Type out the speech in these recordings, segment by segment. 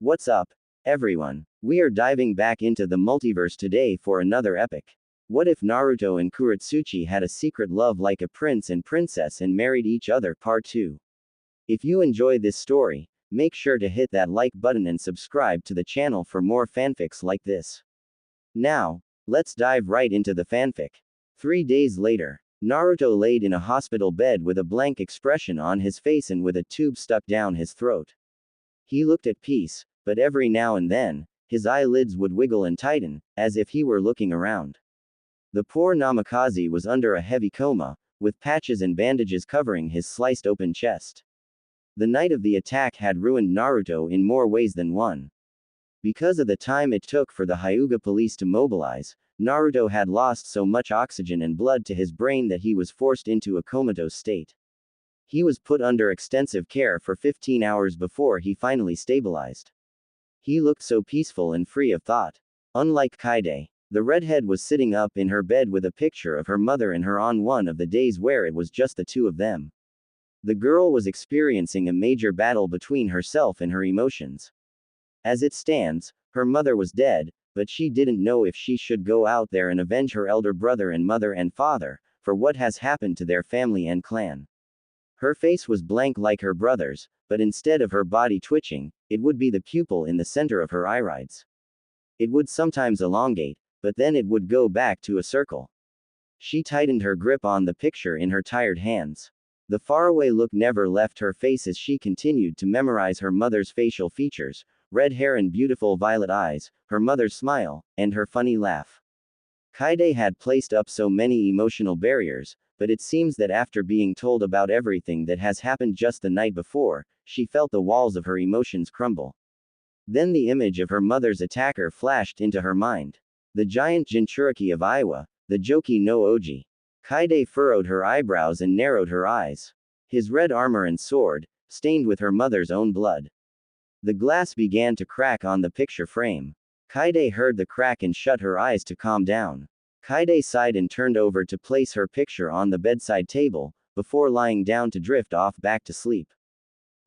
What's up, everyone? We are diving back into the multiverse today for another epic. What if Naruto and Kurotsuchi had a secret love like a prince and princess and married each other? Part 2. If you enjoy this story, make sure to hit that like button and subscribe to the channel for more fanfics like this. Now, let's dive right into the fanfic. 3 days later, Naruto laid in a hospital bed with a blank expression on his face and with a tube stuck down his throat. He looked at peace, but every now and then, his eyelids would wiggle and tighten, as if he were looking around. The poor Namikaze was under a heavy coma, with patches and bandages covering his sliced open chest. The night of the attack had ruined Naruto in more ways than one. Because of the time it took for the Hyuga police to mobilize, Naruto had lost so much oxygen and blood to his brain that he was forced into a comatose state. He was put under extensive care for 15 hours before he finally stabilized. He looked so peaceful and free of thought. Unlike Kaide, the redhead was sitting up in her bed with a picture of her mother and her on one of the days where it was just the two of them. The girl was experiencing a major battle between herself and her emotions. As it stands, her mother was dead, but she didn't know if she should go out there and avenge her elder brother and mother and father, for what has happened to their family and clan. Her face was blank like her brother's, but instead of her body twitching, it would be the pupil in the center of her irides. It would sometimes elongate, but then it would go back to a circle. She tightened her grip on the picture in her tired hands. The faraway look never left her face as she continued to memorize her mother's facial features, red hair and beautiful violet eyes, her mother's smile, and her funny laugh. Kaide had placed up so many emotional barriers, but it seems that after being told about everything that has happened just the night before, she felt the walls of her emotions crumble. Then the image of her mother's attacker flashed into her mind. The giant Jinchuriki of Iwa, the Joki no Oji. Kaide furrowed her eyebrows and narrowed her eyes. His red armor and sword, stained with her mother's own blood. The glass began to crack on the picture frame. Kaide heard the crack and shut her eyes to calm down. Kaide sighed and turned over to place her picture on the bedside table, before lying down to drift off back to sleep.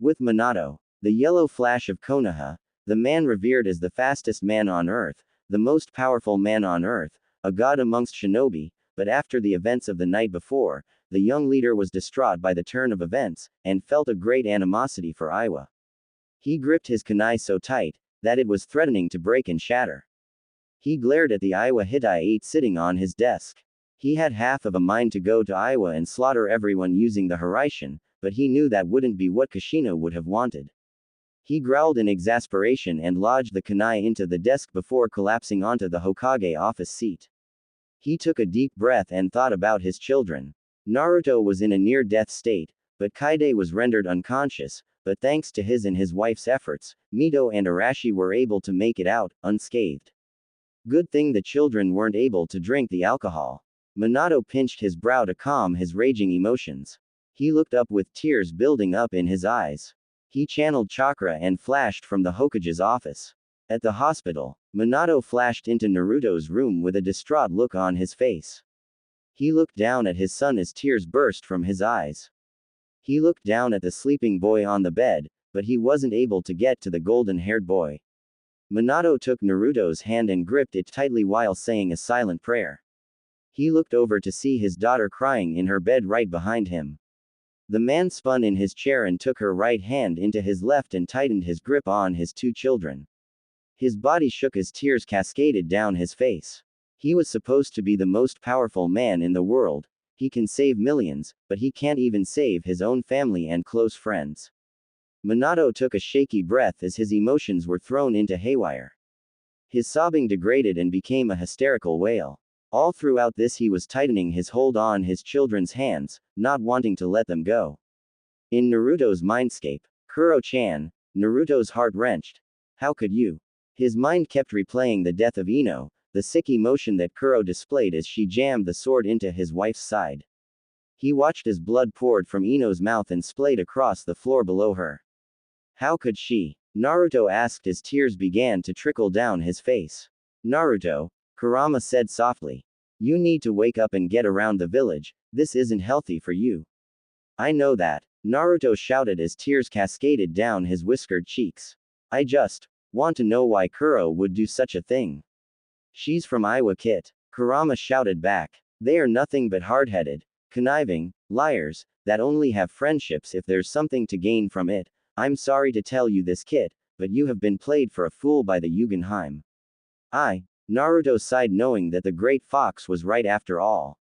With Minato, the yellow flash of Konoha, the man revered as the fastest man on earth, the most powerful man on earth, a god amongst shinobi, but after the events of the night before, the young leader was distraught by the turn of events, and felt a great animosity for Iwa. He gripped his kunai so tight, that it was threatening to break and shatter. He glared at the Iwa Hitai-8 sitting on his desk. He had half of a mind to go to Iwa and slaughter everyone using the Hiraishin, but he knew that wouldn't be what Kushina would have wanted. He growled in exasperation and lodged the kunai into the desk before collapsing onto the Hokage office seat. He took a deep breath and thought about his children. Naruto was in a near-death state, but Kaide was rendered unconscious, but thanks to his and his wife's efforts, Mito and Arashi were able to make it out, unscathed. Good thing the children weren't able to drink the alcohol. Minato pinched his brow to calm his raging emotions. He looked up with tears building up in his eyes. He channeled chakra and flashed from the Hokage's office. At the hospital, Minato flashed into Naruto's room with a distraught look on his face. He looked down at his son as tears burst from his eyes. He looked down at the sleeping boy on the bed, but he wasn't able to get to the golden-haired boy. Minato took Naruto's hand and gripped it tightly while saying a silent prayer. He looked over to see his daughter crying in her bed right behind him. The man spun in his chair and took her right hand into his left and tightened his grip on his two children. His body shook as tears cascaded down his face. He was supposed to be the most powerful man in the world. He can save millions, but he can't even save his own family and close friends. Minato took a shaky breath as his emotions were thrown into haywire. His sobbing degraded and became a hysterical wail. All throughout this he was tightening his hold on his children's hands, not wanting to let them go. In Naruto's mindscape, Kuro-chan, Naruto's heart wrenched. How could you? His mind kept replaying the death of Ino, the sick emotion that Kuro displayed as she jammed the sword into his wife's side. He watched as blood poured from Ino's mouth and splayed across the floor below her. How could she? Naruto asked as tears began to trickle down his face. Naruto, Kurama said softly. You need to wake up and get around the village, this isn't healthy for you. I know that, Naruto shouted as tears cascaded down his whiskered cheeks. I just Want to know why Kuro would do such a thing? She's from Iowa Kit. Kurama shouted back. They are nothing but hard-headed, conniving, liars, that only have friendships if there's something to gain from it. I'm sorry to tell you this, Kit, but you have been played for a fool by the Yugenheim. Naruto sighed, knowing that the great fox was right after all.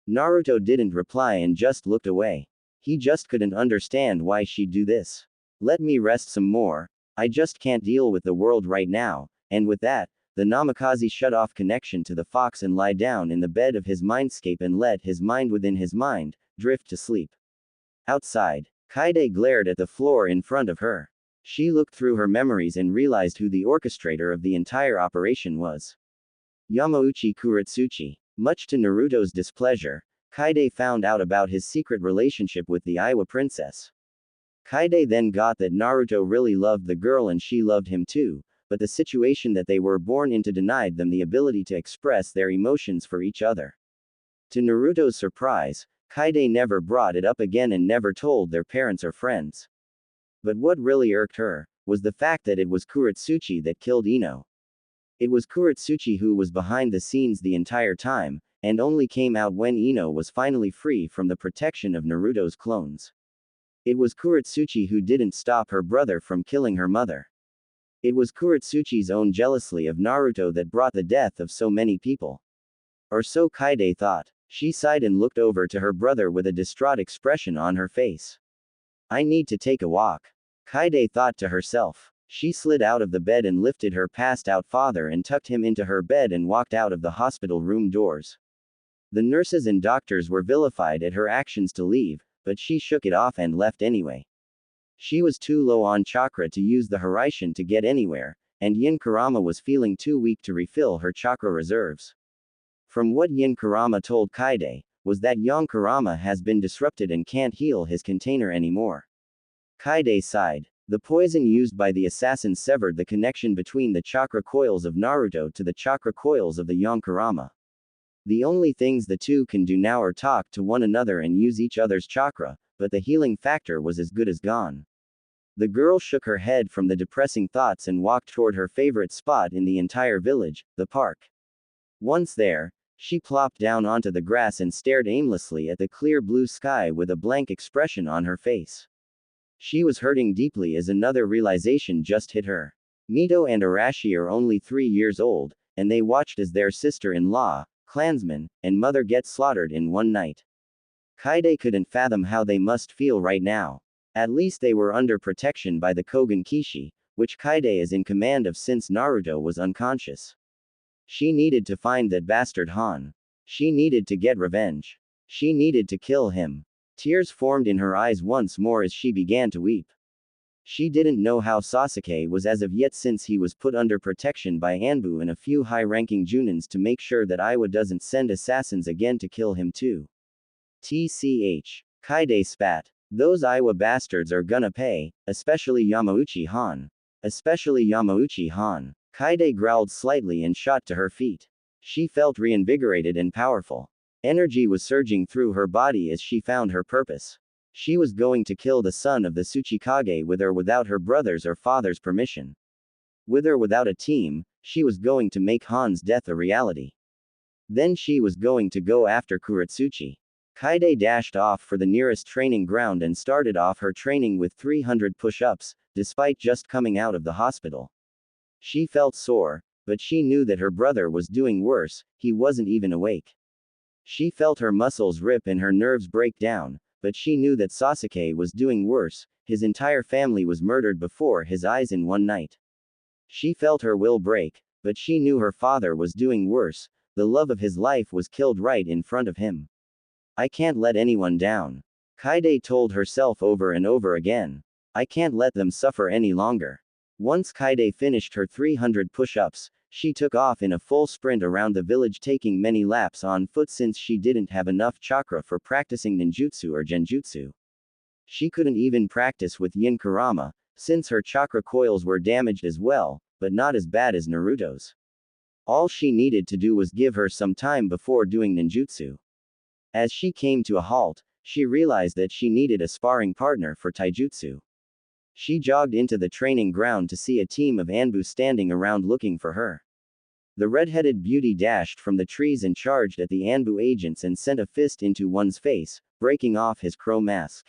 Naruto didn't reply and just looked away. He just couldn't understand why she'd do this. Let me rest some more. I just can't deal with the world right now. And with that, the Namikaze shut off connection to the fox and lie down in the bed of his mindscape and let his mind within his mind drift to sleep. Outside, Kaide glared at the floor in front of her. She looked through her memories and realized who the orchestrator of the entire operation was. Yamauchi Kurotsuchi. Much to Naruto's displeasure, Kaide found out about his secret relationship with the Iowa princess. Kaide then got that Naruto really loved the girl and she loved him too, but the situation that they were born into denied them the ability to express their emotions for each other. To Naruto's surprise, Kaide never brought it up again and never told their parents or friends. But what really irked her was the fact that it was Kurotsuchi that killed Ino. It was Kurotsuchi who was behind the scenes the entire time, and only came out when Ino was finally free from the protection of Naruto's clones. It was Kurotsuchi who didn't stop her brother from killing her mother. It was Kurotsuchi's own jealousy of Naruto that brought the death of so many people. Or so Kaide thought. She sighed and looked over to her brother with a distraught expression on her face. I need to take a walk. Kaide thought to herself. She slid out of the bed and lifted her passed-out father and tucked him into her bed and walked out of the hospital room doors. The nurses and doctors were vilified at her actions to leave, but she shook it off and left anyway. She was too low on chakra to use the Hiraishin to get anywhere, and Yin Kurama was feeling too weak to refill her chakra reserves. From what Yin Kurama told Kaide, was that Yang Kurama has been disrupted and can't heal his container anymore. Kaide sighed. The poison used by the assassin severed the connection between the chakra coils of Naruto to the chakra coils of the Yang Kurama. The only things the two can do now are talk to one another and use each other's chakra, but the healing factor was as good as gone. The girl shook her head from the depressing thoughts and walked toward her favorite spot in the entire village, the park. Once there, she plopped down onto the grass and stared aimlessly at the clear blue sky with a blank expression on her face. She was hurting deeply as another realization just hit her. Mito and Arashi are only 3 years old, and they watched as their sister-in-law, clansman, and mother get slaughtered in one night. Kaide couldn't fathom how they must feel right now. At least they were under protection by the Kogen Kishi, which Kaide is in command of since Naruto was unconscious. She needed to find that bastard Han. She needed to get revenge. She needed to kill him. Tears formed in her eyes once more as she began to weep. She didn't know how Sasuke was as of yet since he was put under protection by Anbu and a few high-ranking Junins to make sure that Iowa doesn't send assassins again to kill him too. TCH. Kaide spat. Those Iowa bastards are gonna pay, especially Yamauchi Han. Especially Yamauchi Han. Kaide growled slightly and shot to her feet. She felt reinvigorated and powerful. Energy was surging through her body as she found her purpose. She was going to kill the son of the Tsuchikage with or without her brother's or father's permission. With or without a team, she was going to make Han's death a reality. Then she was going to go after Kurotsuchi. Kaide dashed off for the nearest training ground and started off her training with 300 push-ups, despite just coming out of the hospital. She felt sore, but she knew that her brother was doing worse, he wasn't even awake. She felt her muscles rip and her nerves break down, but she knew that Sasuke was doing worse, his entire family was murdered before his eyes in one night. She felt her will break, but she knew her father was doing worse, the love of his life was killed right in front of him. I can't let anyone down. Kaide told herself over and over again. I can't let them suffer any longer. Once Kaide finished her 300 push-ups, she took off in a full sprint around the village, taking many laps on foot since she didn't have enough chakra for practicing ninjutsu or genjutsu. She couldn't even practice with Yin Kurama, since her chakra coils were damaged as well, but not as bad as Naruto's. All she needed to do was give her some time before doing ninjutsu. As she came to a halt, she realized that she needed a sparring partner for taijutsu. She jogged into the training ground to see a team of Anbu standing around looking for her. The red-headed beauty dashed from the trees and charged at the Anbu agents and sent a fist into one's face, breaking off his crow mask.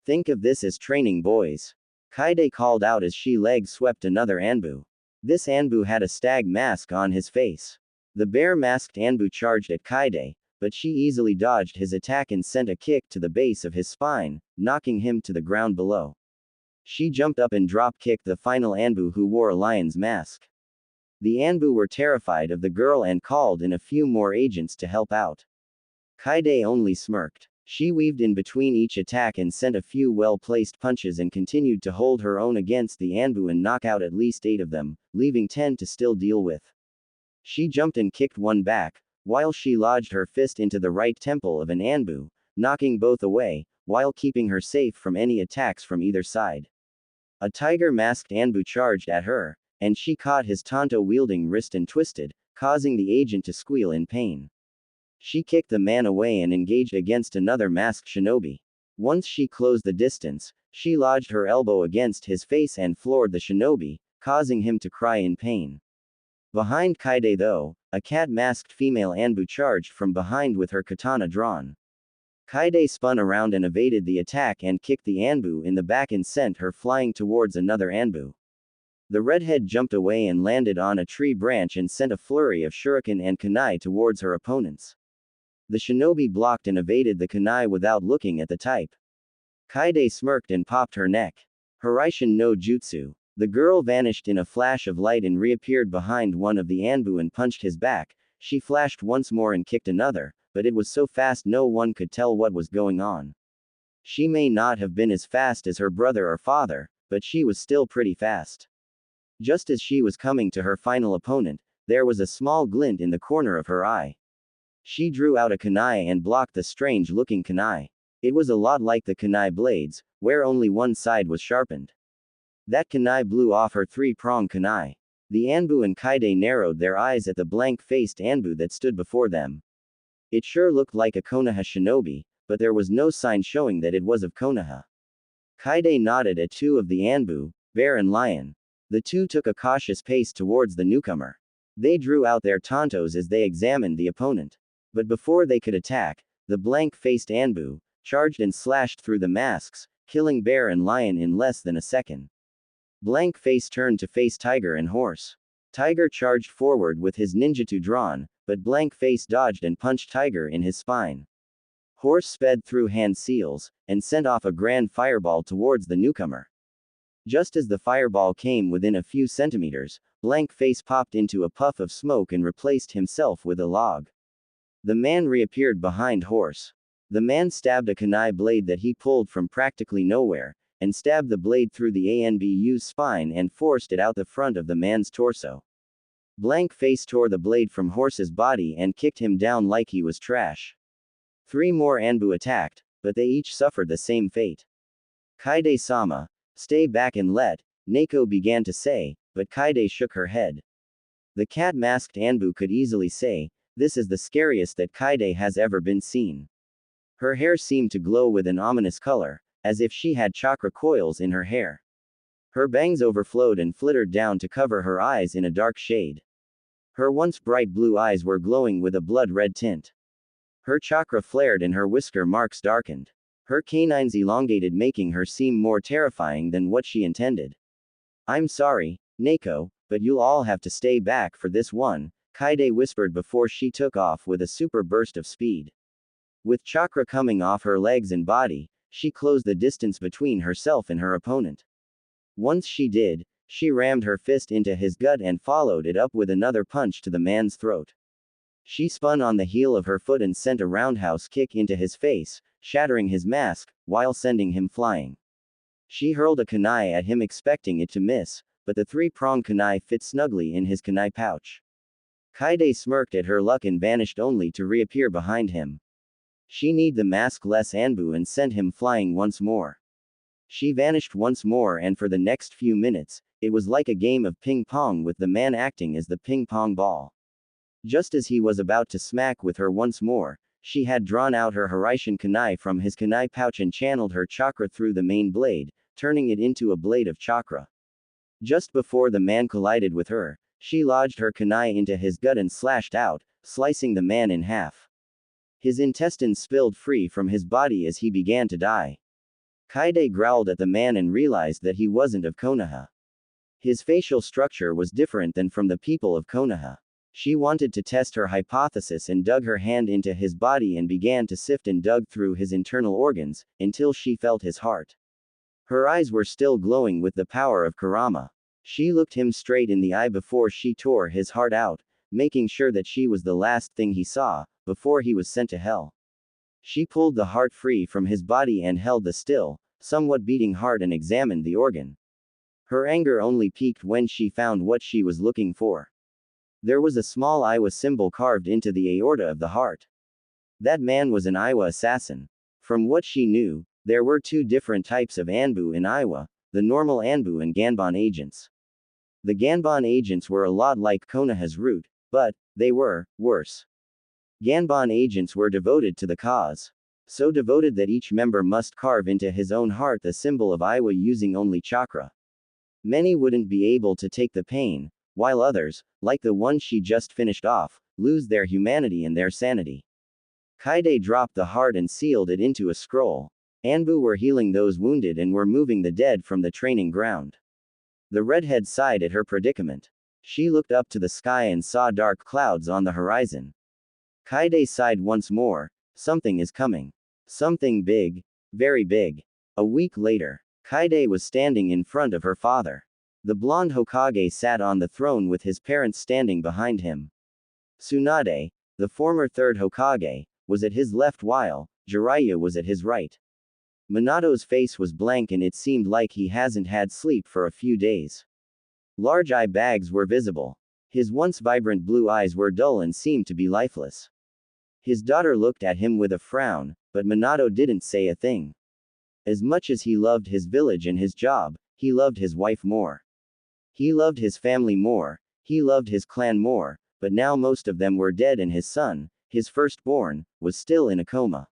Think of this as training, boys. Kaide called out as she leg swept another Anbu. This Anbu had a stag mask on his face. The bear-masked Anbu charged at Kaide, but she easily dodged his attack and sent a kick to the base of his spine, knocking him to the ground below. She jumped up and drop-kicked the final Anbu who wore a lion's mask. The Anbu were terrified of the girl and called in a few more agents to help out. Kaide only smirked. She weaved in between each attack and sent a few well-placed punches and continued to hold her own against the Anbu and knock out at least 8 of them, leaving 10 to still deal with. She jumped and kicked one back, while she lodged her fist into the right temple of an Anbu, knocking both away, while keeping her safe from any attacks from either side. A tiger-masked Anbu charged at her, and she caught his tanto-wielding wrist and twisted, causing the agent to squeal in pain. She kicked the man away and engaged against another masked shinobi. Once she closed the distance, she lodged her elbow against his face and floored the shinobi, causing him to cry in pain. Behind Kaide though, a cat-masked female Anbu charged from behind with her katana drawn. Kaide spun around and evaded the attack and kicked the Anbu in the back and sent her flying towards another Anbu. The redhead jumped away and landed on a tree branch and sent a flurry of shuriken and kunai towards her opponents. The shinobi blocked and evaded the kunai without looking at the type. Kaide smirked and popped her neck. Hiraishin no Jutsu. The girl vanished in a flash of light and reappeared behind one of the Anbu and punched his back. She flashed once more and kicked another, but it was so fast no one could tell what was going on. She may not have been as fast as her brother or father, but she was still pretty fast. Just as she was coming to her final opponent, there was a small glint in the corner of her eye. She drew out a kunai and blocked the strange-looking kunai. It was a lot like the kunai blades, where only one side was sharpened. That kunai blew off her 3-prong kunai. The Anbu and Kaide narrowed their eyes at the blank-faced Anbu that stood before them. It sure looked like a Konoha shinobi, but there was no sign showing that it was of Konoha. Kaide nodded at 2 of the Anbu, bear and lion. The 2 took a cautious pace towards the newcomer. They drew out their tantos as they examined the opponent. But before they could attack, the blank-faced Anbu charged and slashed through the masks, killing bear and lion in less than a second. Blank Face turned to face Tiger and Horse. Tiger charged forward with his ninjutsu drawn, but Blank Face dodged and punched Tiger in his spine. Horse sped through hand seals, and sent off a grand fireball towards the newcomer. Just as the fireball came within a few centimeters, Blank Face popped into a puff of smoke and replaced himself with a log. The man reappeared behind Horse. The man stabbed a kunai blade that he pulled from practically nowhere, and stabbed the blade through the Anbu's spine and forced it out the front of the man's torso. Blank Face tore the blade from Horse's body and kicked him down like he was trash. 3 more Anbu attacked, but they each suffered the same fate. Kaide-sama, stay back and let, Neko began to say, but Kaide shook her head. The cat-masked Anbu could easily say, this is the scariest that Kaide has ever been seen. Her hair seemed to glow with an ominous color, as if she had chakra coils in her hair. Her bangs overflowed and flittered down to cover her eyes in a dark shade. Her once bright blue eyes were glowing with a blood-red tint. Her chakra flared and her whisker marks darkened. Her canines elongated, making her seem more terrifying than what she intended. I'm sorry, Neko, but you'll all have to stay back for this one, Kaide whispered before she took off with a super burst of speed. With chakra coming off her legs and body, she closed the distance between herself and her opponent. Once she did, she rammed her fist into his gut and followed it up with another punch to the man's throat. She spun on the heel of her foot and sent a roundhouse kick into his face, shattering his mask, while sending him flying. She hurled a kunai at him expecting it to miss, but the 3-prong kunai fit snugly in his kunai pouch. Kaide smirked at her luck and vanished only to reappear behind him. She kneed the mask-less Anbu and sent him flying once more. She vanished once more, and for the next few minutes, it was like a game of ping-pong with the man acting as the ping-pong ball. Just as he was about to smack with her once more, she had drawn out her Hiraishin kunai from his kunai pouch and channeled her chakra through the main blade, turning it into a blade of chakra. Just before the man collided with her, she lodged her kunai into his gut and slashed out, slicing the man in half. His intestines spilled free from his body as he began to die. Kaide growled at the man and realized that he wasn't of Konoha. His facial structure was different than from the people of Konoha. She wanted to test her hypothesis and dug her hand into his body and began to sift and dug through his internal organs, until she felt his heart. Her eyes were still glowing with the power of Kurama. She looked him straight in the eye before she tore his heart out, making sure that she was the last thing he saw, before he was sent to hell. She pulled the heart free from his body and held the still, somewhat beating heart and examined the organ. Her anger only peaked when she found what she was looking for. There was a small Iwa symbol carved into the aorta of the heart. That man was an Iwa assassin. From what she knew, there were two different types of Anbu in Iwa, the normal Anbu and Ganbon agents. The Ganbon agents were a lot like Konoha's root, but they were worse. Ganbon agents were devoted to the cause. So devoted that each member must carve into his own heart the symbol of Iwa using only chakra. Many wouldn't be able to take the pain, while others, like the one she just finished off, lose their humanity and their sanity. Kaide dropped the heart and sealed it into a scroll. Anbu were healing those wounded and were moving the dead from the training ground. The redhead sighed at her predicament. She looked up to the sky and saw dark clouds on the horizon. Kaide sighed once more. Something is coming. Something big. Very big. A week later, Kaide was standing in front of her father. The blonde Hokage sat on the throne with his parents standing behind him. Tsunade, the former third Hokage, was at his left while Jiraiya was at his right. Minato's face was blank and it seemed like he hasn't had sleep for a few days. Large eye bags were visible. His once vibrant blue eyes were dull and seemed to be lifeless. His daughter looked at him with a frown, but Minato didn't say a thing. As much as he loved his village and his job, he loved his wife more. He loved his family more, he loved his clan more, but now most of them were dead and his son, his firstborn, was still in a coma.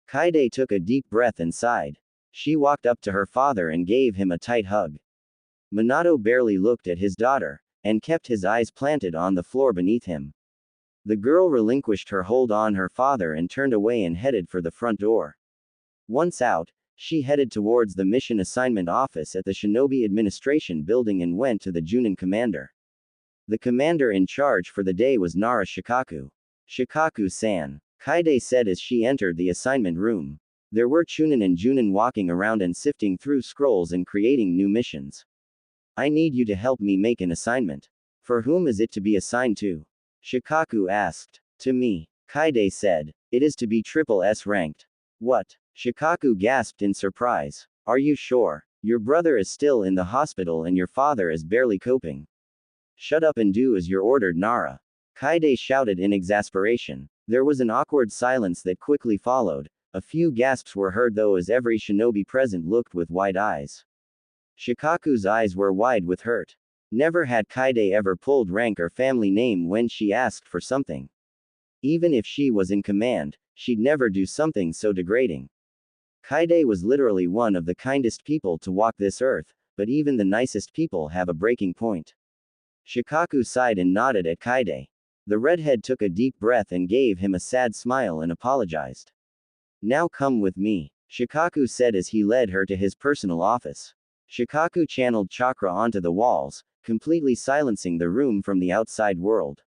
Kaide took a deep breath and sighed. She walked up to her father and gave him a tight hug. Minato barely looked at his daughter, and kept his eyes planted on the floor beneath him. The girl relinquished her hold on her father and turned away and headed for the front door. Once out, she headed towards the mission assignment office at the Shinobi Administration building and went to the Junin commander. The commander in charge for the day was Nara Shikaku. Shikaku-san, Kaide said as she entered the assignment room. There were Chunin and Junin walking around and sifting through scrolls and creating new missions. I need you to help me make an assignment. For whom is it to be assigned to? Shikaku asked. To me, Kaide said. It is to be triple S ranked. What? Shikaku gasped in surprise. Are you sure? Your brother is still in the hospital and your father is barely coping. Shut up and do as you're ordered, Nara. Kaide shouted in exasperation. There was an awkward silence that quickly followed. A few gasps were heard though as every shinobi present looked with wide eyes. Shikaku's eyes were wide with hurt. Never had Kaide ever pulled rank or family name when she asked for something. Even if she was in command, she'd never do something so degrading. Kaide was literally one of the kindest people to walk this earth, but even the nicest people have a breaking point. Shikaku sighed and nodded at Kaide. The redhead took a deep breath and gave him a sad smile and apologized. Now come with me, Shikaku said as he led her to his personal office. Shikaku channeled chakra onto the walls, completely silencing the room from the outside world.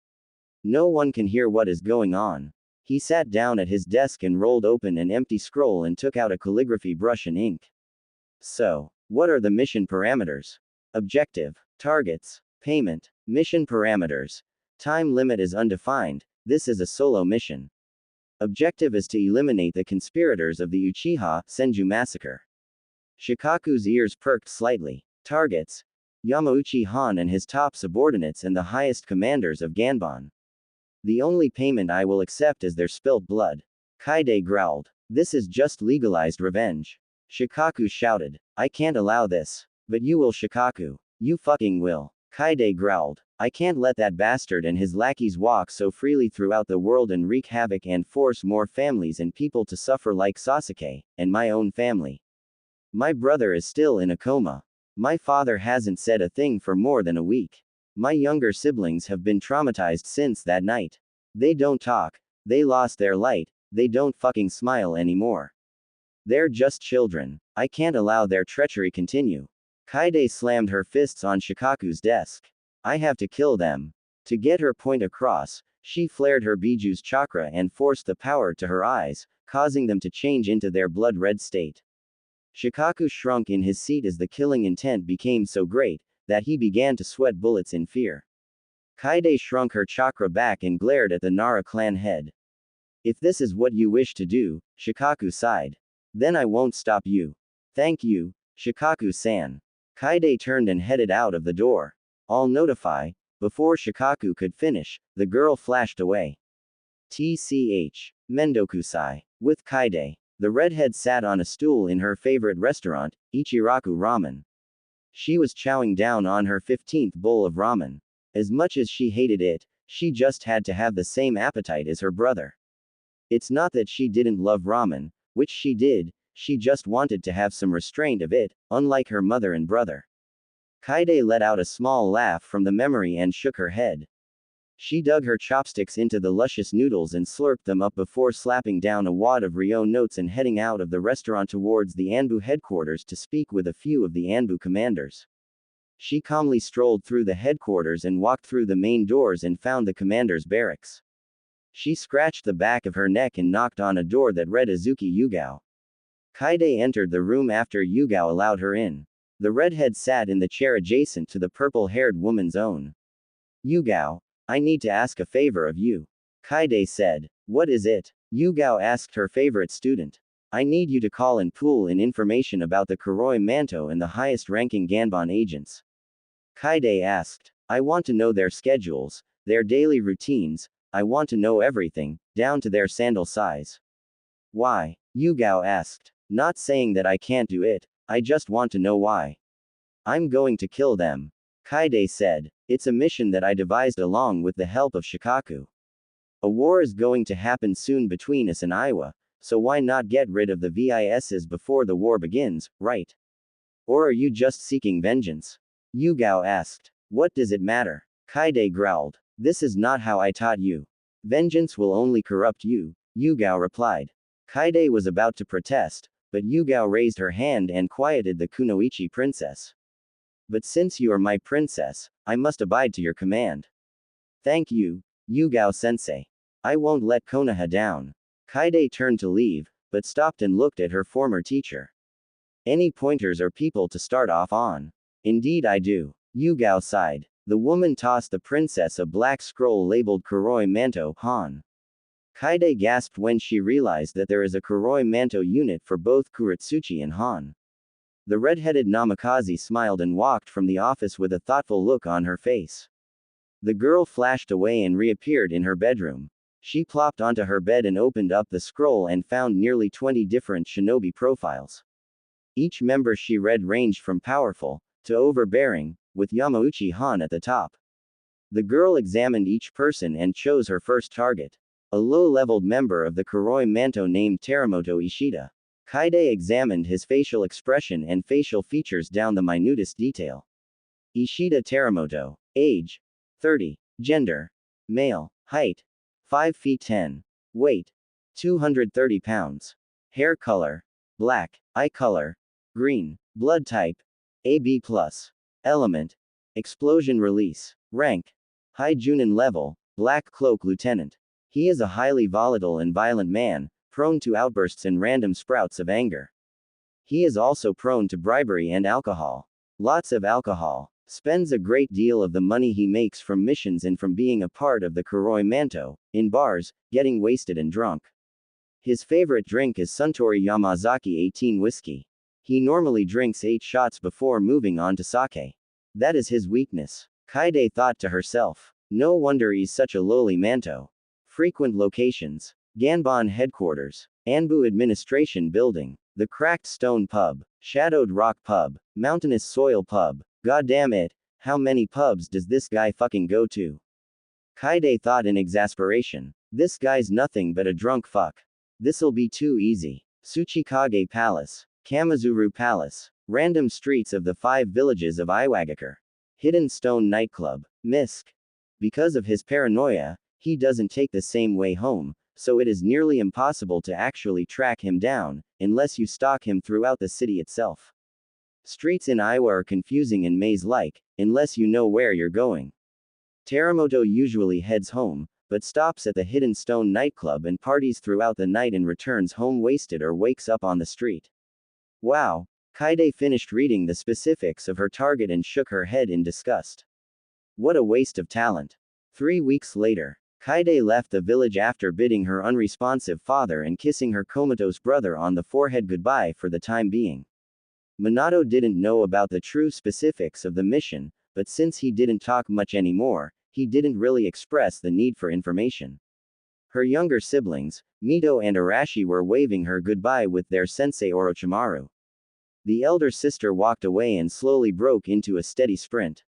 No one can hear what is going on. He sat down at his desk and rolled open an empty scroll and took out a calligraphy brush and ink. So, what are the mission parameters? Objective, targets, payment, mission parameters. Time limit is undefined. This is a solo mission. Objective is to eliminate the conspirators of the Uchiha Senju massacre. Shikaku's ears perked slightly. Targets: Yamauchi Han and his top subordinates and the highest commanders of Ganbon. The only payment I will accept is their spilt blood. Kaide growled. This is just legalized revenge. Shikaku shouted. I can't allow this. But you will, Shikaku. You fucking will. Kaide growled. I can't let that bastard and his lackeys walk so freely throughout the world and wreak havoc and force more families and people to suffer like Sasuke, and my own family. My brother is still in a coma. My father hasn't said a thing for more than a week. My younger siblings have been traumatized since that night. They don't talk. They lost their light. They don't fucking smile anymore. They're just children. I can't allow their treachery continue. Kaide slammed her fists on Shikaku's desk. I have to kill them. To get her point across, she flared her Biju's chakra and forced the power to her eyes, causing them to change into their blood-red state. Shikaku shrunk in his seat as the killing intent became so great, that he began to sweat bullets in fear. Kaide shrunk her chakra back and glared at the Nara clan head. If this is what you wish to do, Shikaku sighed. Then I won't stop you. Thank you, Shikaku-san. Kaide turned and headed out of the door. I'll notify. Before Shikaku could finish, the girl flashed away. TCH. Mendokusai. With Kaide. The redhead sat on a stool in her favorite restaurant, Ichiraku Ramen. She was chowing down on her 15th bowl of ramen. As much as she hated it, she just had to have the same appetite as her brother. It's not that she didn't love ramen, which she did, she just wanted to have some restraint of it, unlike her mother and brother. Kaide let out a small laugh from the memory and shook her head. She dug her chopsticks into the luscious noodles and slurped them up before slapping down a wad of Rio notes and heading out of the restaurant towards the Anbu headquarters to speak with a few of the Anbu commanders. She calmly strolled through the headquarters and walked through the main doors and found the commander's barracks. She scratched the back of her neck and knocked on a door that read Azuki Yugao. Kaide entered the room after Yugao allowed her in. The redhead sat in the chair adjacent to the purple-haired woman's own. Yugao, I need to ask a favor of you. Kaide said. What is it? Yugao asked her favorite student. I need you to call and pool in information about the Kuroi Manto and the highest-ranking Ganbon agents. Kaide asked. I want to know their schedules, their daily routines, I want to know everything, down to their sandal size. Why? Yugao asked. Not saying that I can't do it, I just want to know why. I'm going to kill them. Kaide said. It's a mission that I devised along with the help of Shikaku. A war is going to happen soon between us and Iowa, so why not get rid of the VISs before the war begins, right? Or are you just seeking vengeance? Yugao asked. What does it matter? Kaide growled. This is not how I taught you. Vengeance will only corrupt you, Yugao replied. Kaide was about to protest, but Yugao raised her hand and quieted the Kunoichi princess. But since you are my princess, I must abide to your command. Thank you, Yugao-sensei. I won't let Konoha down. Kaide turned to leave, but stopped and looked at her former teacher. Any pointers or people to start off on? Indeed I do. Yugao sighed. The woman tossed the princess a black scroll labeled Kuroi Manto, Han. Kaide gasped when she realized that there is a Kuroi Manto unit for both Kurotsuchi and Han. The red-headed Namikaze smiled and walked from the office with a thoughtful look on her face. The girl flashed away and reappeared in her bedroom. She plopped onto her bed and opened up the scroll and found nearly 20 different shinobi profiles. Each member she read ranged from powerful to overbearing, with Yamauchi Han at the top. The girl examined each person and chose her first target. A low-leveled member of the Kuroi Manto named Teramoto Ishida. Kaide examined his facial expression and facial features down the minutest detail. Ishida Teramoto. Age. 30. Gender. Male. Height. 5 feet 10. Weight. 230 pounds. Hair color. Black. Eye color. Green. Blood type. AB+. Element. Explosion release. Rank. High Junin level. Black Cloak Lieutenant. He is a highly volatile and violent man, prone to outbursts and random sprouts of anger. He is also prone to bribery and alcohol. Lots of alcohol. Spends a great deal of the money he makes from missions and from being a part of the Kuroi Manto, in bars, getting wasted and drunk. His favorite drink is Suntory Yamazaki 18 whiskey. He normally drinks 8 shots before moving on to sake. That is his weakness. Kaide thought to herself. No wonder he's such a lowly manto. Frequent locations. Ganbon headquarters. Anbu administration building. The Cracked Stone Pub. Shadowed Rock Pub. Mountainous Soil Pub. God damn it, how many pubs does this guy fucking go to? Kaide thought in exasperation. This guy's nothing but a drunk fuck. This'll be too easy. Tsuchikage Palace. Kamizuru Palace. Random streets of the 5 villages of Iwagakure. Hidden Stone Nightclub. Misk. Because of his paranoia, he doesn't take the same way home, so it is nearly impossible to actually track him down, unless you stalk him throughout the city itself. Streets in Iwa are confusing and maze-like, unless you know where you're going. Teramoto usually heads home, but stops at the Hidden Stone nightclub and parties throughout the night and returns home wasted or wakes up on the street. Wow. Kaide finished reading the specifics of her target and shook her head in disgust. What a waste of talent. 3 weeks later, Kaide left the village after bidding her unresponsive father and kissing her comatose brother on the forehead goodbye for the time being. Minato didn't know about the true specifics of the mission, but since he didn't talk much anymore, he didn't really express the need for information. Her younger siblings, Mito and Arashi, were waving her goodbye with their sensei Orochimaru. The elder sister walked away and slowly broke into a steady sprint.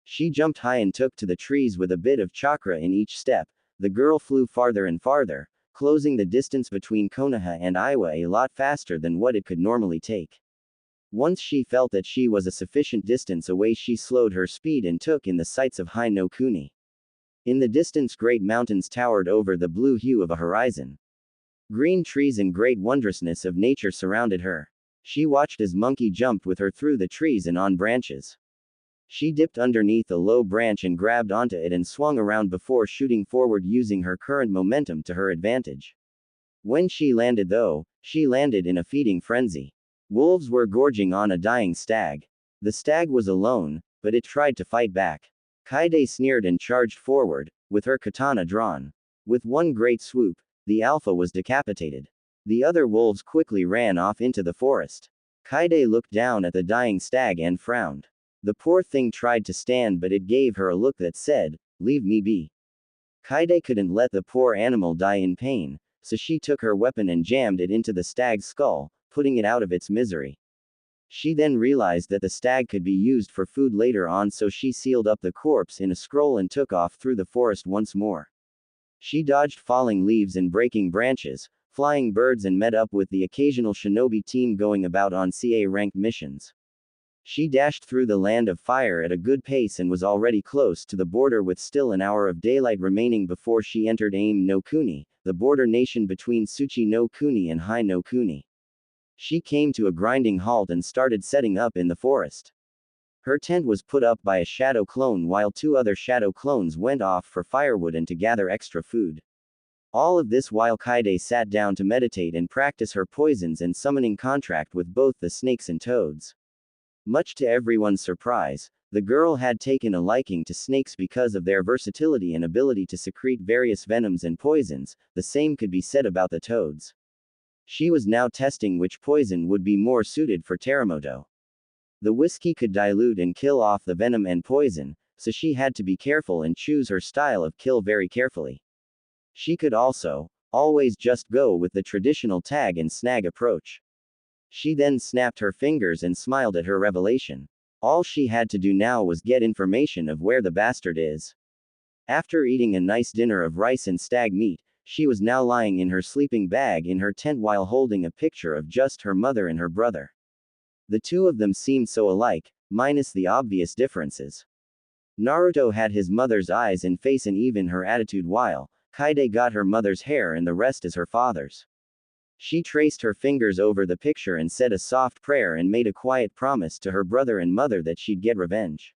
She jumped high and took to the trees with a bit of chakra in each step. The girl flew farther and farther, closing the distance between Konoha and Iwa a lot faster than what it could normally take. Once she felt that she was a sufficient distance away, she slowed her speed and took in the sights of Hai no Kuni. In the distance, great mountains towered over the blue hue of a horizon. Green trees and great wondrousness of nature surrounded her. She watched as Monkey jumped with her through the trees and on branches. She dipped underneath a low branch and grabbed onto it and swung around before shooting forward using her current momentum to her advantage. When she landed though, she landed in a feeding frenzy. Wolves were gorging on a dying stag. The stag was alone, but it tried to fight back. Kaide sneered and charged forward, with her katana drawn. With one great swoop, the alpha was decapitated. The other wolves quickly ran off into the forest. Kaide looked down at the dying stag and frowned. The poor thing tried to stand, but it gave her a look that said, "Leave me be." Kaide couldn't let the poor animal die in pain, so she took her weapon and jammed it into the stag's skull, putting it out of its misery. She then realized that the stag could be used for food later on, so she sealed up the corpse in a scroll and took off through the forest once more. She dodged falling leaves and breaking branches, flying birds, and met up with the occasional shinobi team going about on CA-ranked missions. She dashed through the land of fire at a good pace and was already close to the border with still an hour of daylight remaining before she entered Aim no Kuni, the border nation between Tsuchi no Kuni and Hai no Kuni. She came to a grinding halt and started setting up in the forest. Her tent was put up by a shadow clone while 2 other shadow clones went off for firewood and to gather extra food. All of this while Kaide sat down to meditate and practice her poisons and summoning contract with both the snakes and toads. Much to everyone's surprise, the girl had taken a liking to snakes because of their versatility and ability to secrete various venoms and poisons. The same could be said about the toads. She was now testing which poison would be more suited for Teramoto. The whiskey could dilute and kill off the venom and poison, so she had to be careful and choose her style of kill very carefully. She could also always just go with the traditional tag and snag approach. She then snapped her fingers and smiled at her revelation. All she had to do now was get information of where the bastard is. After eating a nice dinner of rice and stag meat, she was now lying in her sleeping bag in her tent while holding a picture of just her mother and her brother. The 2 of them seemed so alike, minus the obvious differences. Naruto had his mother's eyes and face and even her attitude, while Kaide got her mother's hair and the rest is her father's. She traced her fingers over the picture and said a soft prayer and made a quiet promise to her brother and mother that she'd get revenge.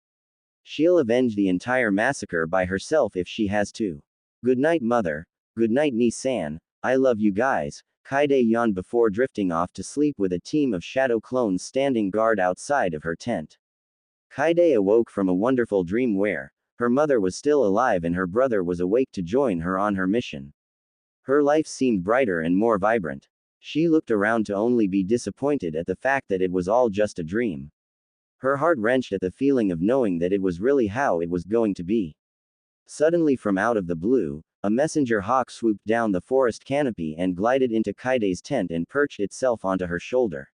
She'll avenge the entire massacre by herself if she has to. Good night, mother. Good night, Ni-san. I love you guys. Kaide yawned before drifting off to sleep with a team of shadow clones standing guard outside of her tent. Kaide awoke from a wonderful dream where her mother was still alive and her brother was awake to join her on her mission. Her life seemed brighter and more vibrant. She looked around to only be disappointed at the fact that it was all just a dream. Her heart wrenched at the feeling of knowing that it was really how it was going to be. Suddenly, from out of the blue, a messenger hawk swooped down the forest canopy and glided into Kaide's tent and perched itself onto her shoulder.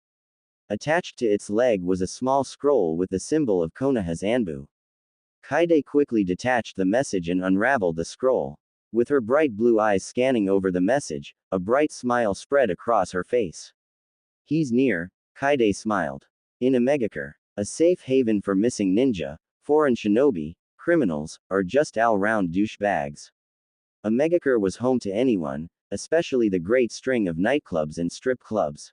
Attached to its leg was a small scroll with the symbol of Konoha's Anbu. Kaide quickly detached the message and unraveled the scroll. With her bright blue eyes scanning over the message, a bright smile spread across her face. He's near. Kaide smiled. In Omegakure, a safe haven for missing ninja, foreign shinobi, criminals, or just all-round douchebags. Omegakure was home to anyone, especially the great string of nightclubs and strip clubs.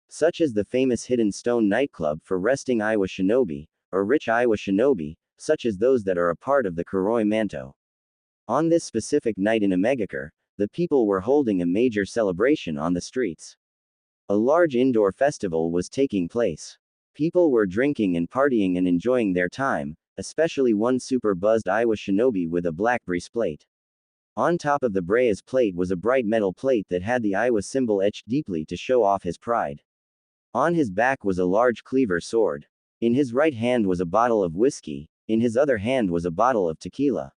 Such as the famous Hidden Stone nightclub for resting Iowa shinobi, or rich Iowa shinobi, such as those that are a part of the Kuroi Manto. On this specific night in Omegakure, the people were holding a major celebration on the streets. A large indoor festival was taking place. People were drinking and partying and enjoying their time, especially one super buzzed Iowa shinobi with a black breastplate. On top of the Brea's plate was a bright metal plate that had the Iowa symbol etched deeply to show off his pride. On his back was a large cleaver sword. In his right hand was a bottle of whiskey, in his other hand was a bottle of tequila.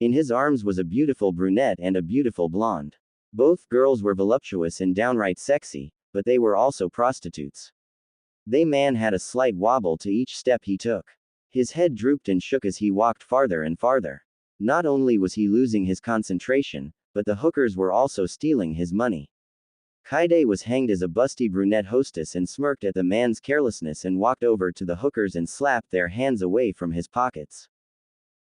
In his arms was a beautiful brunette and a beautiful blonde. Both girls were voluptuous and downright sexy, but they were also prostitutes. The man had a slight wobble to each step he took. His head drooped and shook as he walked farther and farther. Not only was he losing his concentration, but the hookers were also stealing his money. Kaide was hanged as a busty brunette hostess and smirked at the man's carelessness and walked over to the hookers and slapped their hands away from his pockets.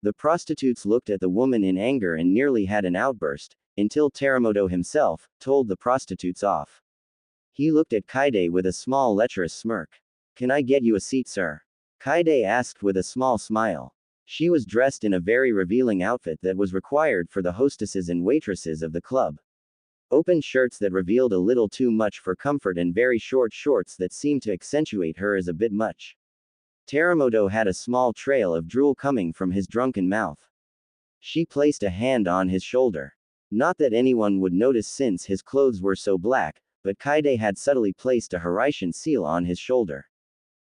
The prostitutes looked at the woman in anger and nearly had an outburst, until Teramoto himself told the prostitutes off. He looked at Kaide with a small lecherous smirk. "Can I get you a seat, sir?" Kaide asked with a small smile. She was dressed in a very revealing outfit that was required for the hostesses and waitresses of the club. Open shirts that revealed a little too much for comfort and very short shorts that seemed to accentuate her as a bit much. Teramoto had a small trail of drool coming from his drunken mouth. She placed a hand on his shoulder. Not that anyone would notice since his clothes were so black, but Kaide had subtly placed a Harishan seal on his shoulder.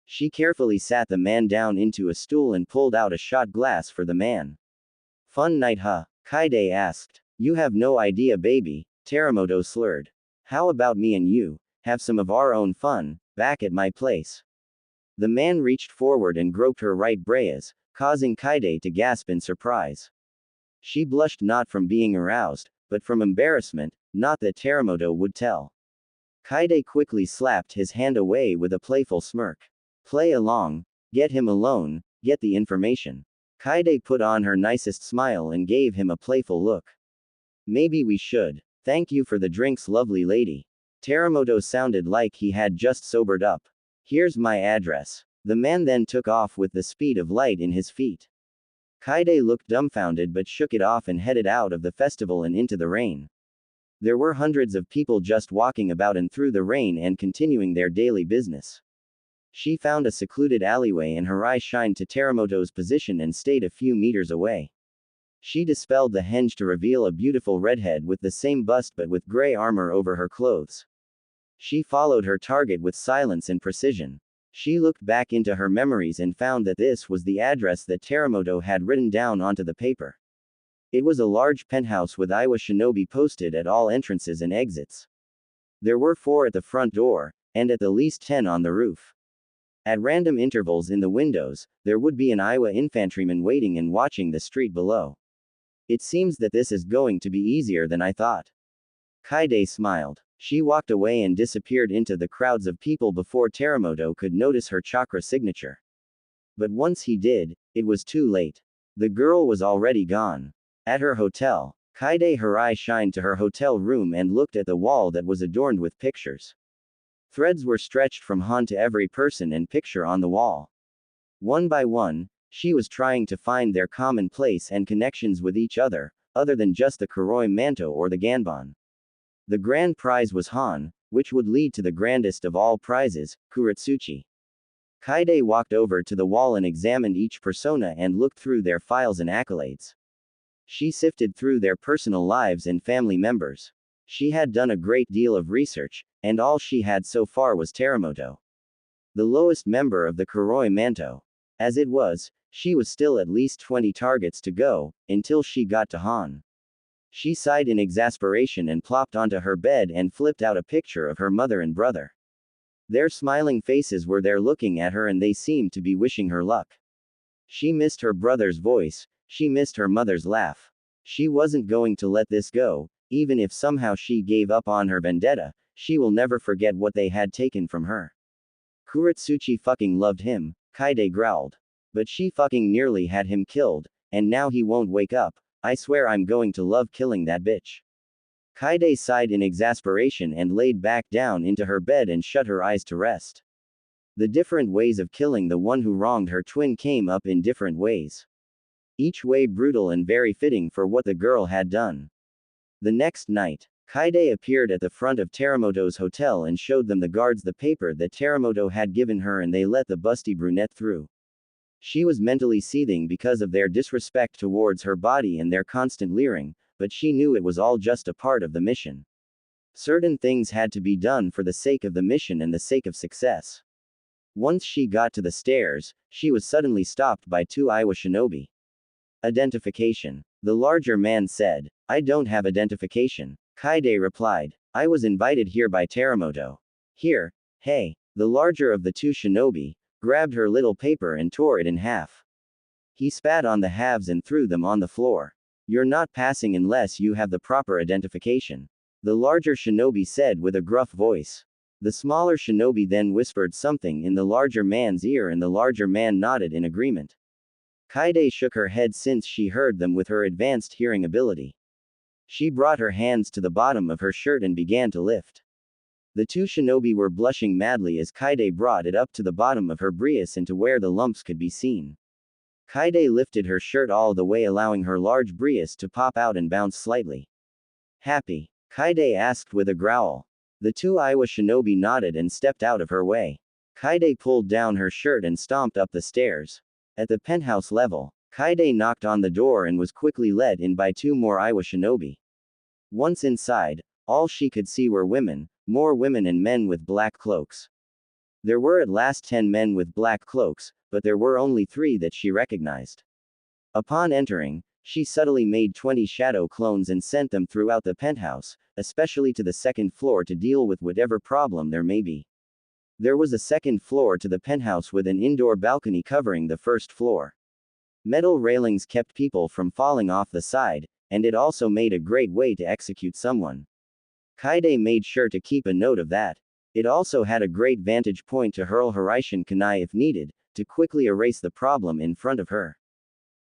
She carefully sat the man down into a stool and pulled out a shot glass for the man. "Fun night, huh?" Kaide asked. "You have no idea, baby," Teramoto slurred. "How about me and you have some of our own fun, back at my place?" The man reached forward and groped her right braces, causing Kaide to gasp in surprise. She blushed not from being aroused, but from embarrassment, not that Teramoto would tell. Kaide quickly slapped his hand away with a playful smirk. "Play along, get him alone, get the information." Kaide put on her nicest smile and gave him a playful look. "Maybe we should. Thank you for the drinks, lovely lady." Teramoto sounded like he had just sobered up. "Here's my address." The man then took off with the speed of light in his feet. Kaide looked dumbfounded but shook it off and headed out of the festival and into the rain. There were hundreds of people just walking about and through the rain and continuing their daily business. She found a secluded alleyway and her eye shined to Teramoto's position and stayed a few meters away. She dispelled the henge to reveal a beautiful redhead with the same bust but with gray armor over her clothes. She followed her target with silence and precision. She looked back into her memories and found that this was the address that Teramoto had written down onto the paper. It was a large penthouse with Iowa shinobi posted at all entrances and exits. There were 4 at the front door, and at the least 10 on the roof. At random intervals in the windows, there would be an Iowa infantryman waiting and watching the street below. "It seems that this is going to be easier than I thought." Kaide smiled. She walked away and disappeared into the crowds of people before Teramoto could notice her chakra signature. But once he did, it was too late. The girl was already gone. At her hotel, Kaide her eye shined to her hotel room and looked at the wall that was adorned with pictures. Threads were stretched from Han to every person and picture on the wall. One by one, she was trying to find their common place and connections with each other than just the Kuroi Manto or the Ganbon. The grand prize was Han, which would lead to the grandest of all prizes, Kurotsuchi. Kaide walked over to the wall and examined each persona and looked through their files and accolades. She sifted through their personal lives and family members. She had done a great deal of research, and all she had so far was Teramoto, the lowest member of the Kuroi Manto. As it was, she was still at least 20 targets to go, until she got to Han. She sighed in exasperation and plopped onto her bed and flipped out a picture of her mother and brother. Their smiling faces were there looking at her and they seemed to be wishing her luck. She missed her brother's voice, she missed her mother's laugh. She wasn't going to let this go, even if somehow she gave up on her vendetta, she will never forget what they had taken from her. Kurotsuchi fucking loved him, Kaide growled. But she fucking nearly had him killed, and now he won't wake up. I swear I'm going to love killing that bitch. Kaide sighed in exasperation and laid back down into her bed and shut her eyes to rest. The different ways of killing the one who wronged her twin came up in different ways. Each way brutal and very fitting for what the girl had done. The next night, Kaide appeared at the front of Teramoto's hotel and showed them the guards the paper that Teramoto had given her, and they let the busty brunette through. She was mentally seething because of their disrespect towards her body and their constant leering, but she knew it was all just a part of the mission. Certain things had to be done for the sake of the mission and the sake of success. Once she got to the stairs, she was suddenly stopped by two Iowa shinobi. Identification. The larger man said, I don't have identification. Kaide replied, I was invited here by Teramoto. Here. Hey. The larger of the two shinobi grabbed her little paper and tore it in half. He spat on the halves and threw them on the floor. You're not passing unless you have the proper identification. The larger shinobi said with a gruff voice. The smaller shinobi then whispered something in the larger man's ear and the larger man nodded in agreement. Kaide shook her head since she heard them with her advanced hearing ability. She brought her hands to the bottom of her shirt and began to lift. The two shinobi were blushing madly as Kaide brought it up to the bottom of her briefs and to where the lumps could be seen. Kaide lifted her shirt all the way, allowing her large briefs to pop out and bounce slightly. Happy? Kaide asked with a growl. The two Iowa shinobi nodded and stepped out of her way. Kaide pulled down her shirt and stomped up the stairs. At the penthouse level, Kaide knocked on the door and was quickly led in by two more Iowa shinobi. Once inside, all she could see were women, more women and men with black cloaks. There were at last 10 men with black cloaks, but there were only 3 that she recognized. Upon entering, she subtly made 20 shadow clones and sent them throughout the penthouse, especially to the second floor to deal with whatever problem there may be. There was a second floor to the penthouse with an indoor balcony covering the first floor. Metal railings kept people from falling off the side, and it also made a great way to execute someone. Kaide made sure to keep a note of that. It also had a great vantage point to hurl Hiraishin Kunai if needed, to quickly erase the problem in front of her.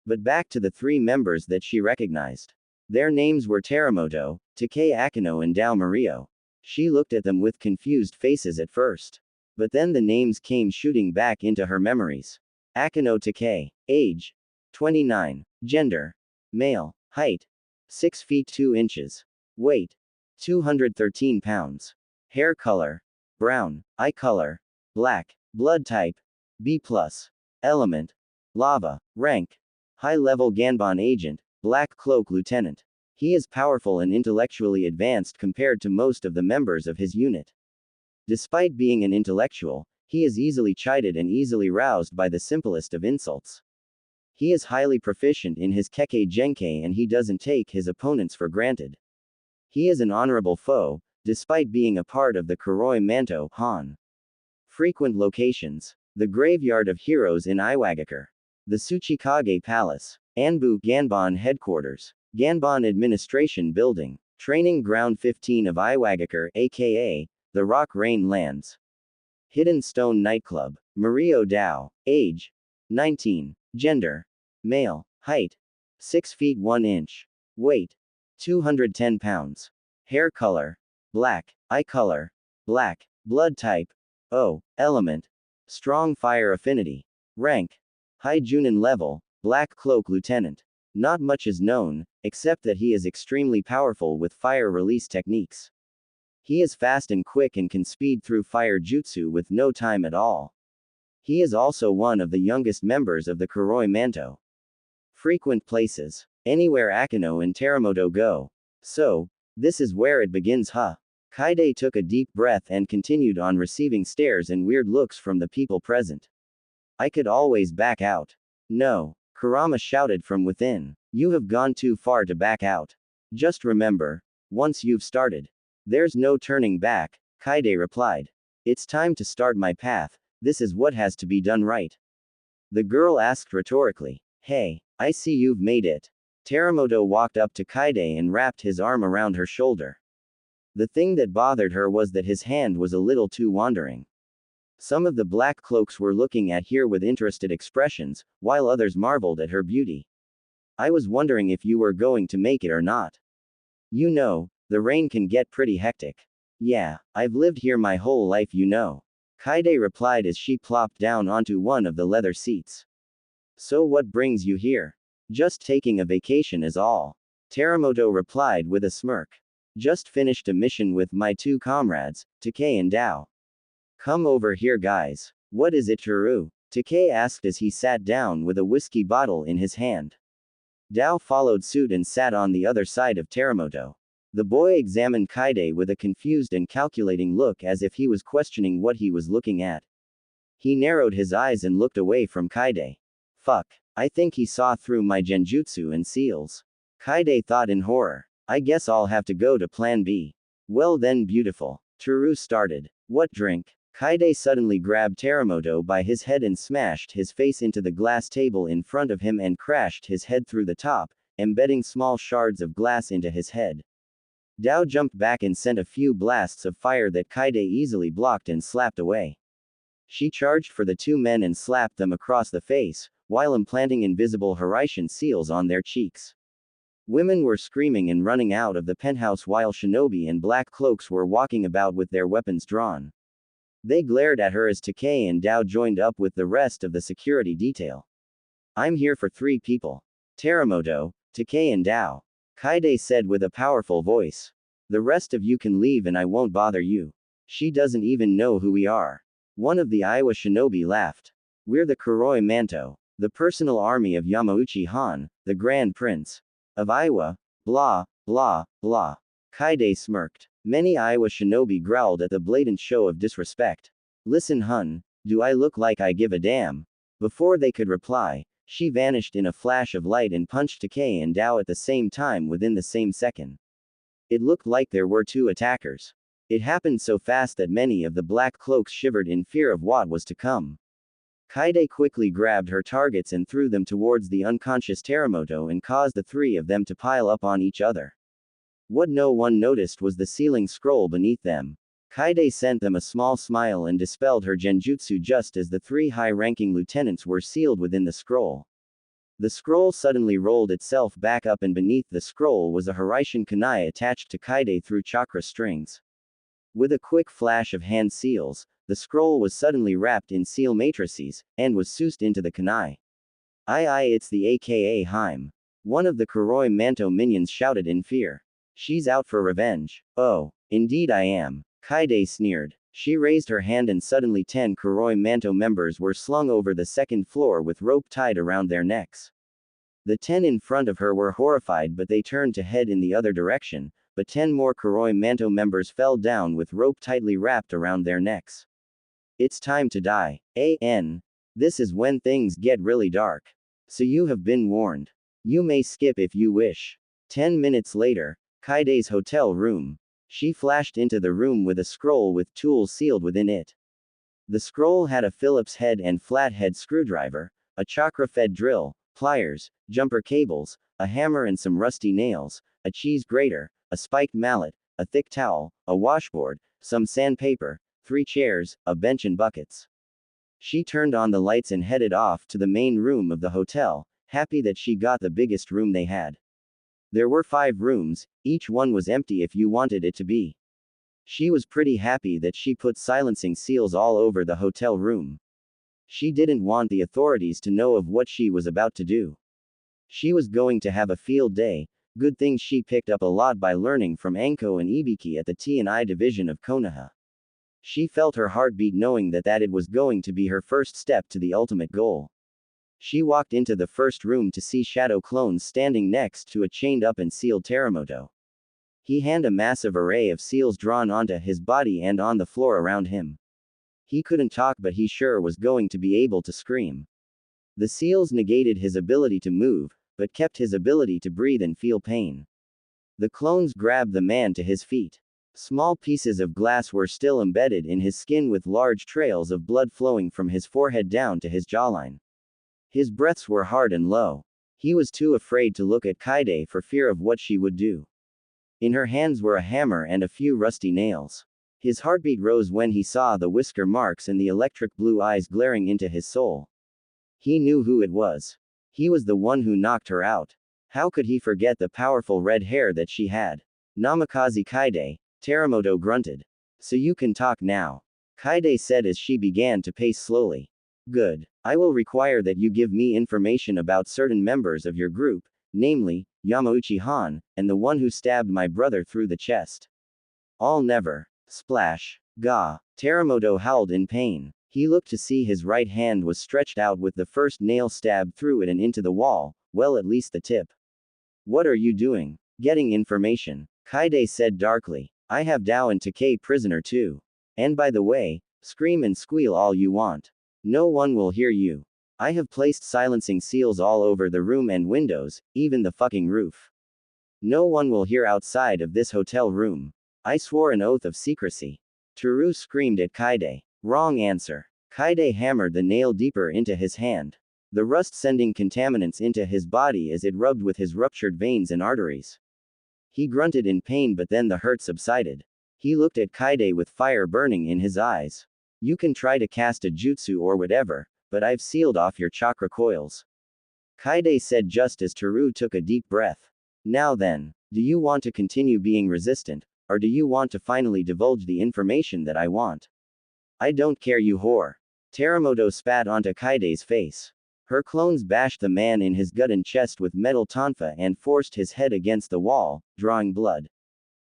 But back to the 3 members that she recognized. Their names were Teramoto, Takei Akino and Dao Mario. She looked at them with confused faces at first. But then the names came shooting back into her memories. Akino Takei. Age. 29. Gender. Male. Height. 6 feet 2 inches. Weight. 213 pounds. Hair color. Brown. Eye color. Black. Blood type. B+. Element. Lava. Rank. High-level Ganbon agent. Black Cloak Lieutenant. He is powerful and intellectually advanced compared to most of the members of his unit. Despite being an intellectual, he is easily chided and easily roused by the simplest of insults. He is highly proficient in his Kekkei Genkei and he doesn't take his opponents for granted. He is an honorable foe, despite being a part of the Kuroi Manto, Han. Frequent locations. The Graveyard of Heroes in Iwagakure. The Tsuchikage Palace. Anbu Ganbon Headquarters. Ganbon Administration Building. Training Ground 15 of Iwagakure, aka the Rock Rain Lands. Hidden Stone Nightclub. Mario Dao. Age. 19. Gender. Male. Height. 6 feet 1 inch. Weight. 210 pounds. Hair color. Black. Eye color. Black. Blood type. O. Element. Strong fire affinity. Rank. High Junin level. Black Cloak Lieutenant. Not much is known, except that he is extremely powerful with fire release techniques. He is fast and quick and can speed through fire jutsu with no time at all. He is also one of the youngest members of the Kuroi Manto. Frequent places. Anywhere Akino and Teramoto go. So, this is where it begins, huh? Kaide took a deep breath and continued on, receiving stares and weird looks from the people present. I could always back out. No. Kurama shouted from within. You have gone too far to back out. Just remember, once you've started, there's no turning back, Kaide replied. It's time to start my path, this is what has to be done, right? The girl asked rhetorically. Hey, I see you've made it. Teramoto walked up to Kaide and wrapped his arm around her shoulder. The thing that bothered her was that his hand was a little too wandering. Some of the black cloaks were looking at her with interested expressions, while others marveled at her beauty. I was wondering if you were going to make it or not. You know, the rain can get pretty hectic. Yeah, I've lived here my whole life, you know. Kaide replied as she plopped down onto one of the leather seats. So what brings you here? Just taking a vacation is all. Teramoto replied with a smirk. Just finished a mission with my two comrades, Takei and Dao. Come over here, guys. What is it, Teru? Takei asked as he sat down with a whiskey bottle in his hand. Dao followed suit and sat on the other side of Teramoto. The boy examined Kaide with a confused and calculating look as if he was questioning what he was looking at. He narrowed his eyes and looked away from Kaide. Fuck. I think he saw through my genjutsu and seals. Kaide thought in horror. I guess I'll have to go to plan B. Well then, beautiful. Teru started. What drink? Kaide suddenly grabbed Teramoto by his head and smashed his face into the glass table in front of him and crashed his head through the top, embedding small shards of glass into his head. Dao jumped back and sent a few blasts of fire that Kaide easily blocked and slapped away. She charged for the two men and slapped them across the face, while implanting invisible Hiraishin seals on their cheeks. Women were screaming and running out of the penthouse while shinobi and black cloaks were walking about with their weapons drawn. They glared at her as Takei and Dao joined up with the rest of the security detail. I'm here for 3 people. Teramoto, Takei and Dao. Kaide said with a powerful voice. The rest of you can leave and I won't bother you. She doesn't even know who we are. One of the Iowa shinobi laughed. We're the Kuroi Manto, the personal army of Yamauchi Han, the Grand Prince of Iowa, blah, blah, blah. Kaide smirked. Many Iowa shinobi growled at the blatant show of disrespect. Listen, hun, do I look like I give a damn? Before they could reply, she vanished in a flash of light and punched Takei and Dao at the same time within the same second. It looked like there were 2 attackers. It happened so fast that many of the black cloaks shivered in fear of what was to come. Kaide quickly grabbed her targets and threw them towards the unconscious Teramoto and caused the 3 of them to pile up on each other. What no one noticed was the ceiling scroll beneath them. Kaide sent them a small smile and dispelled her genjutsu just as the 3 high-ranking lieutenants were sealed within the scroll. The scroll suddenly rolled itself back up and beneath the scroll was a Hiraishin kunai attached to Kaide through chakra strings. With a quick flash of hand seals, the scroll was suddenly wrapped in seal matrices, and was soused into the kunai. Aye, it's the aka Heim. One of the Kuroi Manto minions shouted in fear. She's out for revenge. Oh, indeed I am. Kaide sneered. She raised her hand and suddenly 10 Kuroi Manto members were slung over the 2nd floor with rope tied around their necks. The 10 in front of her were horrified but they turned to head in the other direction, but 10 more Kuroi Manto members fell down with rope tightly wrapped around their necks. It's time to die. This is when things get really dark. So you have been warned. You may skip if you wish. 10 minutes later, Kaide's hotel room. She flashed into the room with a scroll with tools sealed within it. The scroll had a Phillips head and flathead screwdriver, a chakra-fed drill, pliers, jumper cables, a hammer and some rusty nails, a cheese grater, a spiked mallet, a thick towel, a washboard, some sandpaper, 3 chairs, a bench and buckets. She turned on the lights and headed off to the main room of the hotel, happy that she got the biggest room they had. There were 5 rooms, each one was empty if you wanted it to be. She was pretty happy that she put silencing seals all over the hotel room. She didn't want the authorities to know of what she was about to do. She was going to have a field day, good thing she picked up a lot by learning from Anko and Ibiki at the T&I division of Konoha. She felt her heartbeat knowing that it was going to be her first step to the ultimate goal. She walked into the first room to see shadow clones standing next to a chained up and sealed Teramoto. He had a massive array of seals drawn onto his body and on the floor around him. He couldn't talk but he sure was going to be able to scream. The seals negated his ability to move, but kept his ability to breathe and feel pain. The clones grabbed the man to his feet. Small pieces of glass were still embedded in his skin with large trails of blood flowing from his forehead down to his jawline. His breaths were hard and low. He was too afraid to look at Kaide for fear of what she would do. In her hands were a hammer and a few rusty nails. His heartbeat rose when he saw the whisker marks and the electric blue eyes glaring into his soul. He knew who it was. He was the one who knocked her out. How could he forget the powerful red hair that she had? Namikaze Kaide, Teramoto grunted. So you can talk now. Kaide said as she began to pace slowly. Good. I will require that you give me information about certain members of your group, namely, Yamauchi-han, and the one who stabbed my brother through the chest. I'll never. Splash. Gah. Teramoto howled in pain. He looked to see his right hand was stretched out with the first nail stabbed through it and into the wall, well at least the tip. What are you doing? Getting information. Kaide said darkly. I have Dao and Takei prisoner too. And by the way, scream and squeal all you want. No one will hear you. I have placed silencing seals all over the room and windows, even the fucking roof. No one will hear outside of this hotel room. I swore an oath of secrecy. Toru screamed at Kaide. Wrong answer. Kaide hammered the nail deeper into his hand. The rust sending contaminants into his body as it rubbed with his ruptured veins and arteries. He grunted in pain, but then the hurt subsided. He looked at Kaide with fire burning in his eyes. You can try to cast a jutsu or whatever, but I've sealed off your chakra coils. Kaide said just as Toru took a deep breath. Now then, do you want to continue being resistant, or do you want to finally divulge the information that I want? I don't care, you whore. Teramoto spat onto Kaide's face. Her clones bashed the man in his gut and chest with metal tonfa and forced his head against the wall, drawing blood.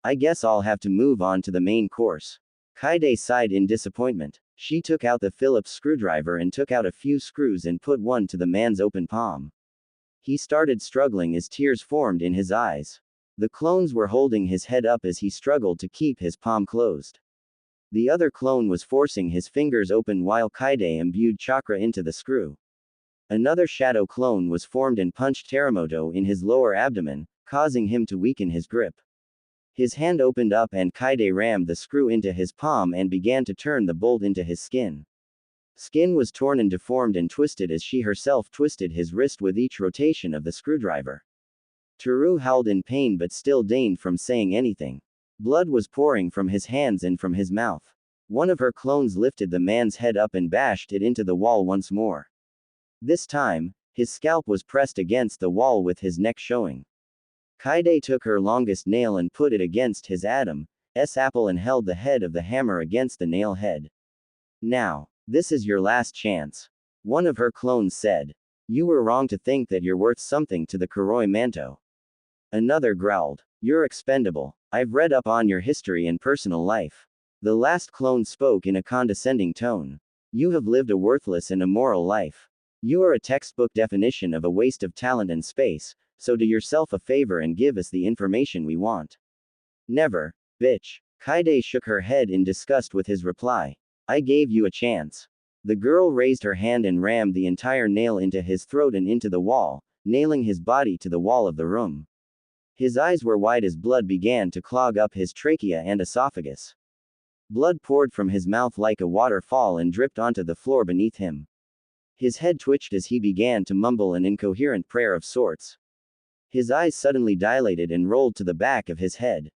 I guess I'll have to move on to the main course. Kaide sighed in disappointment. She took out the Phillips screwdriver and took out a few screws and put one to the man's open palm. He started struggling as tears formed in his eyes. The clones were holding his head up as he struggled to keep his palm closed. The other clone was forcing his fingers open while Kaide imbued chakra into the screw. Another shadow clone was formed and punched Teramoto in his lower abdomen, causing him to weaken his grip. His hand opened up and Kaide rammed the screw into his palm and began to turn the bolt into his skin. Skin was torn and deformed and twisted as she herself twisted his wrist with each rotation of the screwdriver. Toru howled in pain but still deigned from saying anything. Blood was pouring from his hands and from his mouth. One of her clones lifted the man's head up and bashed it into the wall once more. This time, his scalp was pressed against the wall with his neck showing. Kaide took her longest nail and put it against his Adam's apple and held the head of the hammer against the nail head. Now, this is your last chance. One of her clones said. You were wrong to think that you're worth something to the Kuroi Manto. Another growled. You're expendable. I've read up on your history and personal life. The last clone spoke in a condescending tone. You have lived a worthless and immoral life. You are a textbook definition of a waste of talent and space, so do yourself a favor and give us the information we want. Never, bitch. Kaide shook her head in disgust with his reply. I gave you a chance. The girl raised her hand and rammed the entire nail into his throat and into the wall, nailing his body to the wall of the room. His eyes were wide as blood began to clog up his trachea and esophagus. Blood poured from his mouth like a waterfall and dripped onto the floor beneath him. His head twitched as he began to mumble an incoherent prayer of sorts. His eyes suddenly dilated and rolled to the back of his head.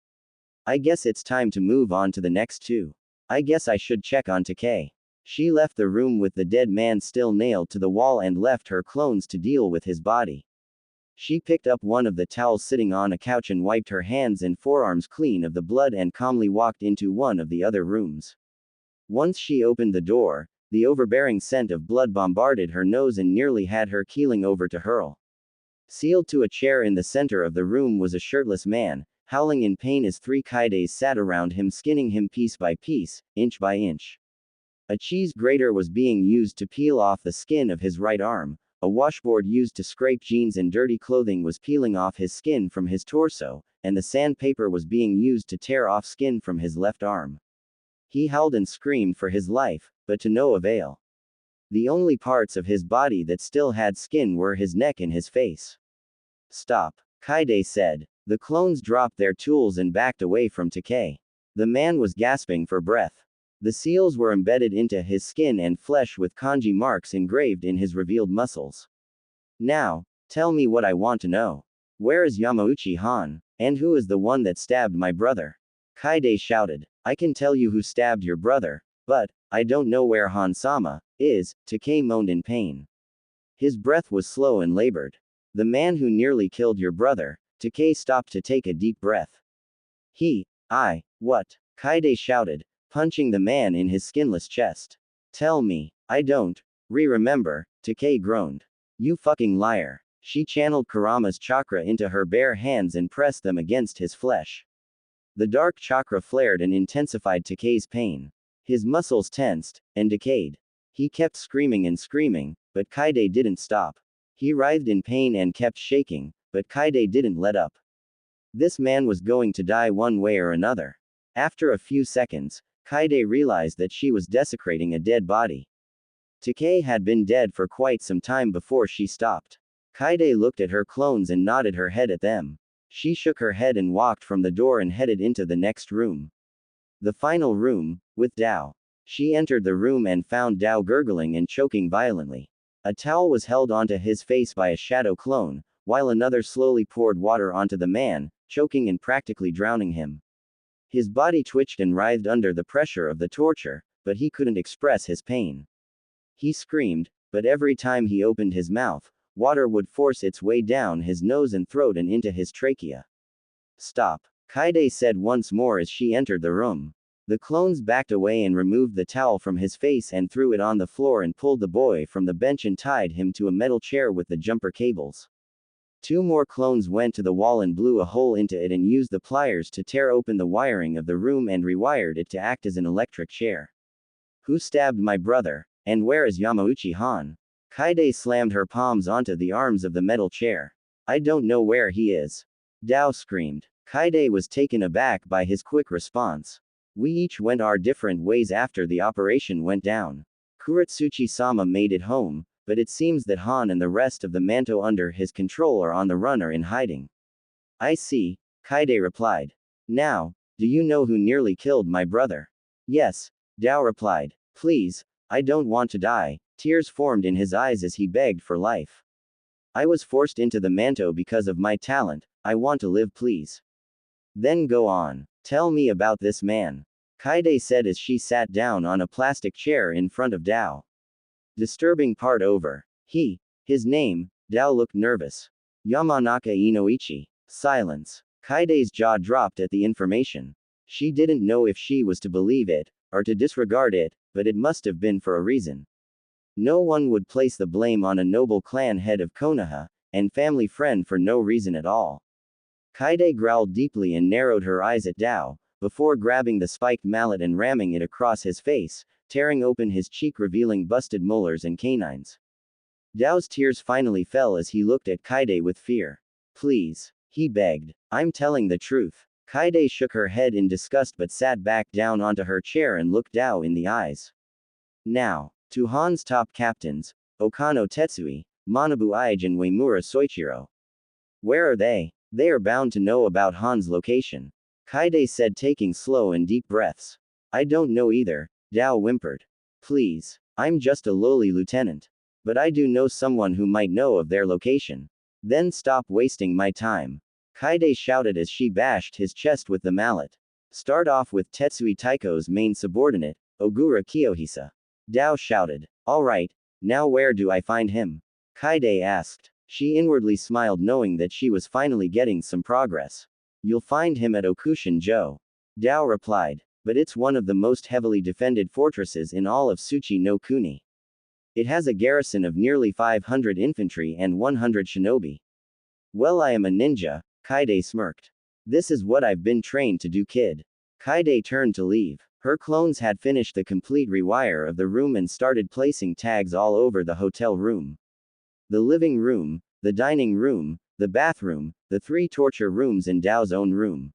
I guess it's time to move on to the next two. I guess I should check on Takei. She left the room with the dead man still nailed to the wall and left her clones to deal with his body. She picked up one of the towels sitting on a couch and wiped her hands and forearms clean of the blood and calmly walked into one of the other rooms. Once she opened the door, the overbearing scent of blood bombarded her nose and nearly had her keeling over to hurl. Sealed to a chair in the center of the room was a shirtless man, howling in pain as three Kaides sat around him skinning him piece by piece, inch by inch. A cheese grater was being used to peel off the skin of his right arm, a washboard used to scrape jeans and dirty clothing was peeling off his skin from his torso, and the sandpaper was being used to tear off skin from his left arm. He howled and screamed for his life, but to no avail. The only parts of his body that still had skin were his neck and his face. Stop, Kaide said. The clones dropped their tools and backed away from Takei. The man was gasping for breath. The seals were embedded into his skin and flesh with kanji marks engraved in his revealed muscles. Now, tell me what I want to know. Where is Yamauchi-han? And who is the one that stabbed my brother? Kaide shouted. I can tell you who stabbed your brother, but I don't know where Han-sama is, Takei moaned in pain. His breath was slow and labored. The man who nearly killed your brother. Takei stopped to take a deep breath. What? Kaide shouted, punching the man in his skinless chest. Tell me. I don't remember, Takei groaned. You fucking liar. She channeled Kurama's chakra into her bare hands and pressed them against his flesh. The dark chakra flared and intensified Takei's pain. His muscles tensed and decayed. He kept screaming and screaming, but Kaide didn't stop. He writhed in pain and kept shaking, but Kaide didn't let up. This man was going to die one way or another. After a few seconds, Kaide realized that she was desecrating a dead body. Takei had been dead for quite some time before she stopped. Kaide looked at her clones and nodded her head at them. She shook her head and walked from the door and headed into the next room. The final room, with Dao. She entered the room and found Dao gurgling and choking violently. A towel was held onto his face by a shadow clone, while another slowly poured water onto the man, choking and practically drowning him. His body twitched and writhed under the pressure of the torture, but he couldn't express his pain. He screamed, but every time he opened his mouth, water would force its way down his nose and throat and into his trachea. Stop, Kaide said once more as she entered the room. The clones backed away and removed the towel from his face and threw it on the floor and pulled the boy from the bench and tied him to a metal chair with the jumper cables. 2 more clones went to the wall and blew a hole into it and used the pliers to tear open the wiring of the room and rewired it to act as an electric chair. Who stabbed my brother? And where is Yamauchi Han? Kaide slammed her palms onto the arms of the metal chair. I don't know where he is. Dao screamed. Kaide was taken aback by his quick response. We each went our different ways after the operation went down. Kurotsuchi-sama made it home, but it seems that Han and the rest of the manto under his control are on the run or in hiding. I see, Kaide replied. Now, do you know who nearly killed my brother? Yes, Dao replied. Please, I don't want to die. Tears formed in his eyes as he begged for life. I was forced into the manto because of my talent. I want to live, please. Then go on. Tell me about this man. Kaide said as she sat down on a plastic chair in front of Dao. Disturbing part over. His name, Dao looked nervous. Yamanaka Inoichi. Silence. Kaide's jaw dropped at the information. She didn't know if she was to believe it, or to disregard it, but it must have been for a reason. No one would place the blame on a noble clan head of Konoha, and family friend for no reason at all. Kaide growled deeply and narrowed her eyes at Dao, before grabbing the spiked mallet and ramming it across his face, tearing open his cheek revealing busted molars and canines. Dao's tears finally fell as he looked at Kaide with fear. Please, he begged. I'm telling the truth. Kaide shook her head in disgust but sat back down onto her chair and looked Dao in the eyes. Now, to Han's top captains, Okano Tetsui, Manabu Aige and Uemura Soichiro. Where are they? They are bound to know about Han's location. Kaide said, taking slow and deep breaths. I don't know either, Dao whimpered. Please, I'm just a lowly lieutenant. But I do know someone who might know of their location. Then stop wasting my time. Kaide shouted as she bashed his chest with the mallet. Start off with Tetsui Taiko's main subordinate, Ogura Kiyohisa. Dao shouted. Alright, now where do I find him? Kaide asked. She inwardly smiled knowing that she was finally getting some progress. You'll find him at Okushin-jo. Dao replied. But it's one of the most heavily defended fortresses in all of Tsuchi no Kuni. It has a garrison of nearly 500 infantry and 100 shinobi. Well, I am a ninja, Kaide smirked. This is what I've been trained to do, kid. Kaide turned to leave. Her clones had finished the complete rewire of the room and started placing tags all over the hotel room. The living room, the dining room, the bathroom, the 3 torture rooms and Dao's own room.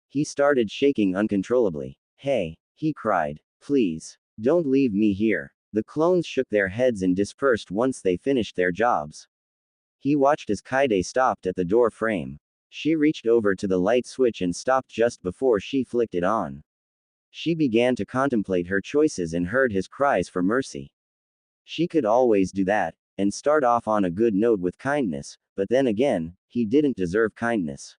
He started shaking uncontrollably. Hey, he cried. Please, don't leave me here. The clones shook their heads and dispersed once they finished their jobs. He watched as Kaide stopped at the door frame. She reached over to the light switch and stopped just before she flicked it on. She began to contemplate her choices and heard his cries for mercy. She could always do that, and start off on a good note with kindness, but then again, he didn't deserve kindness.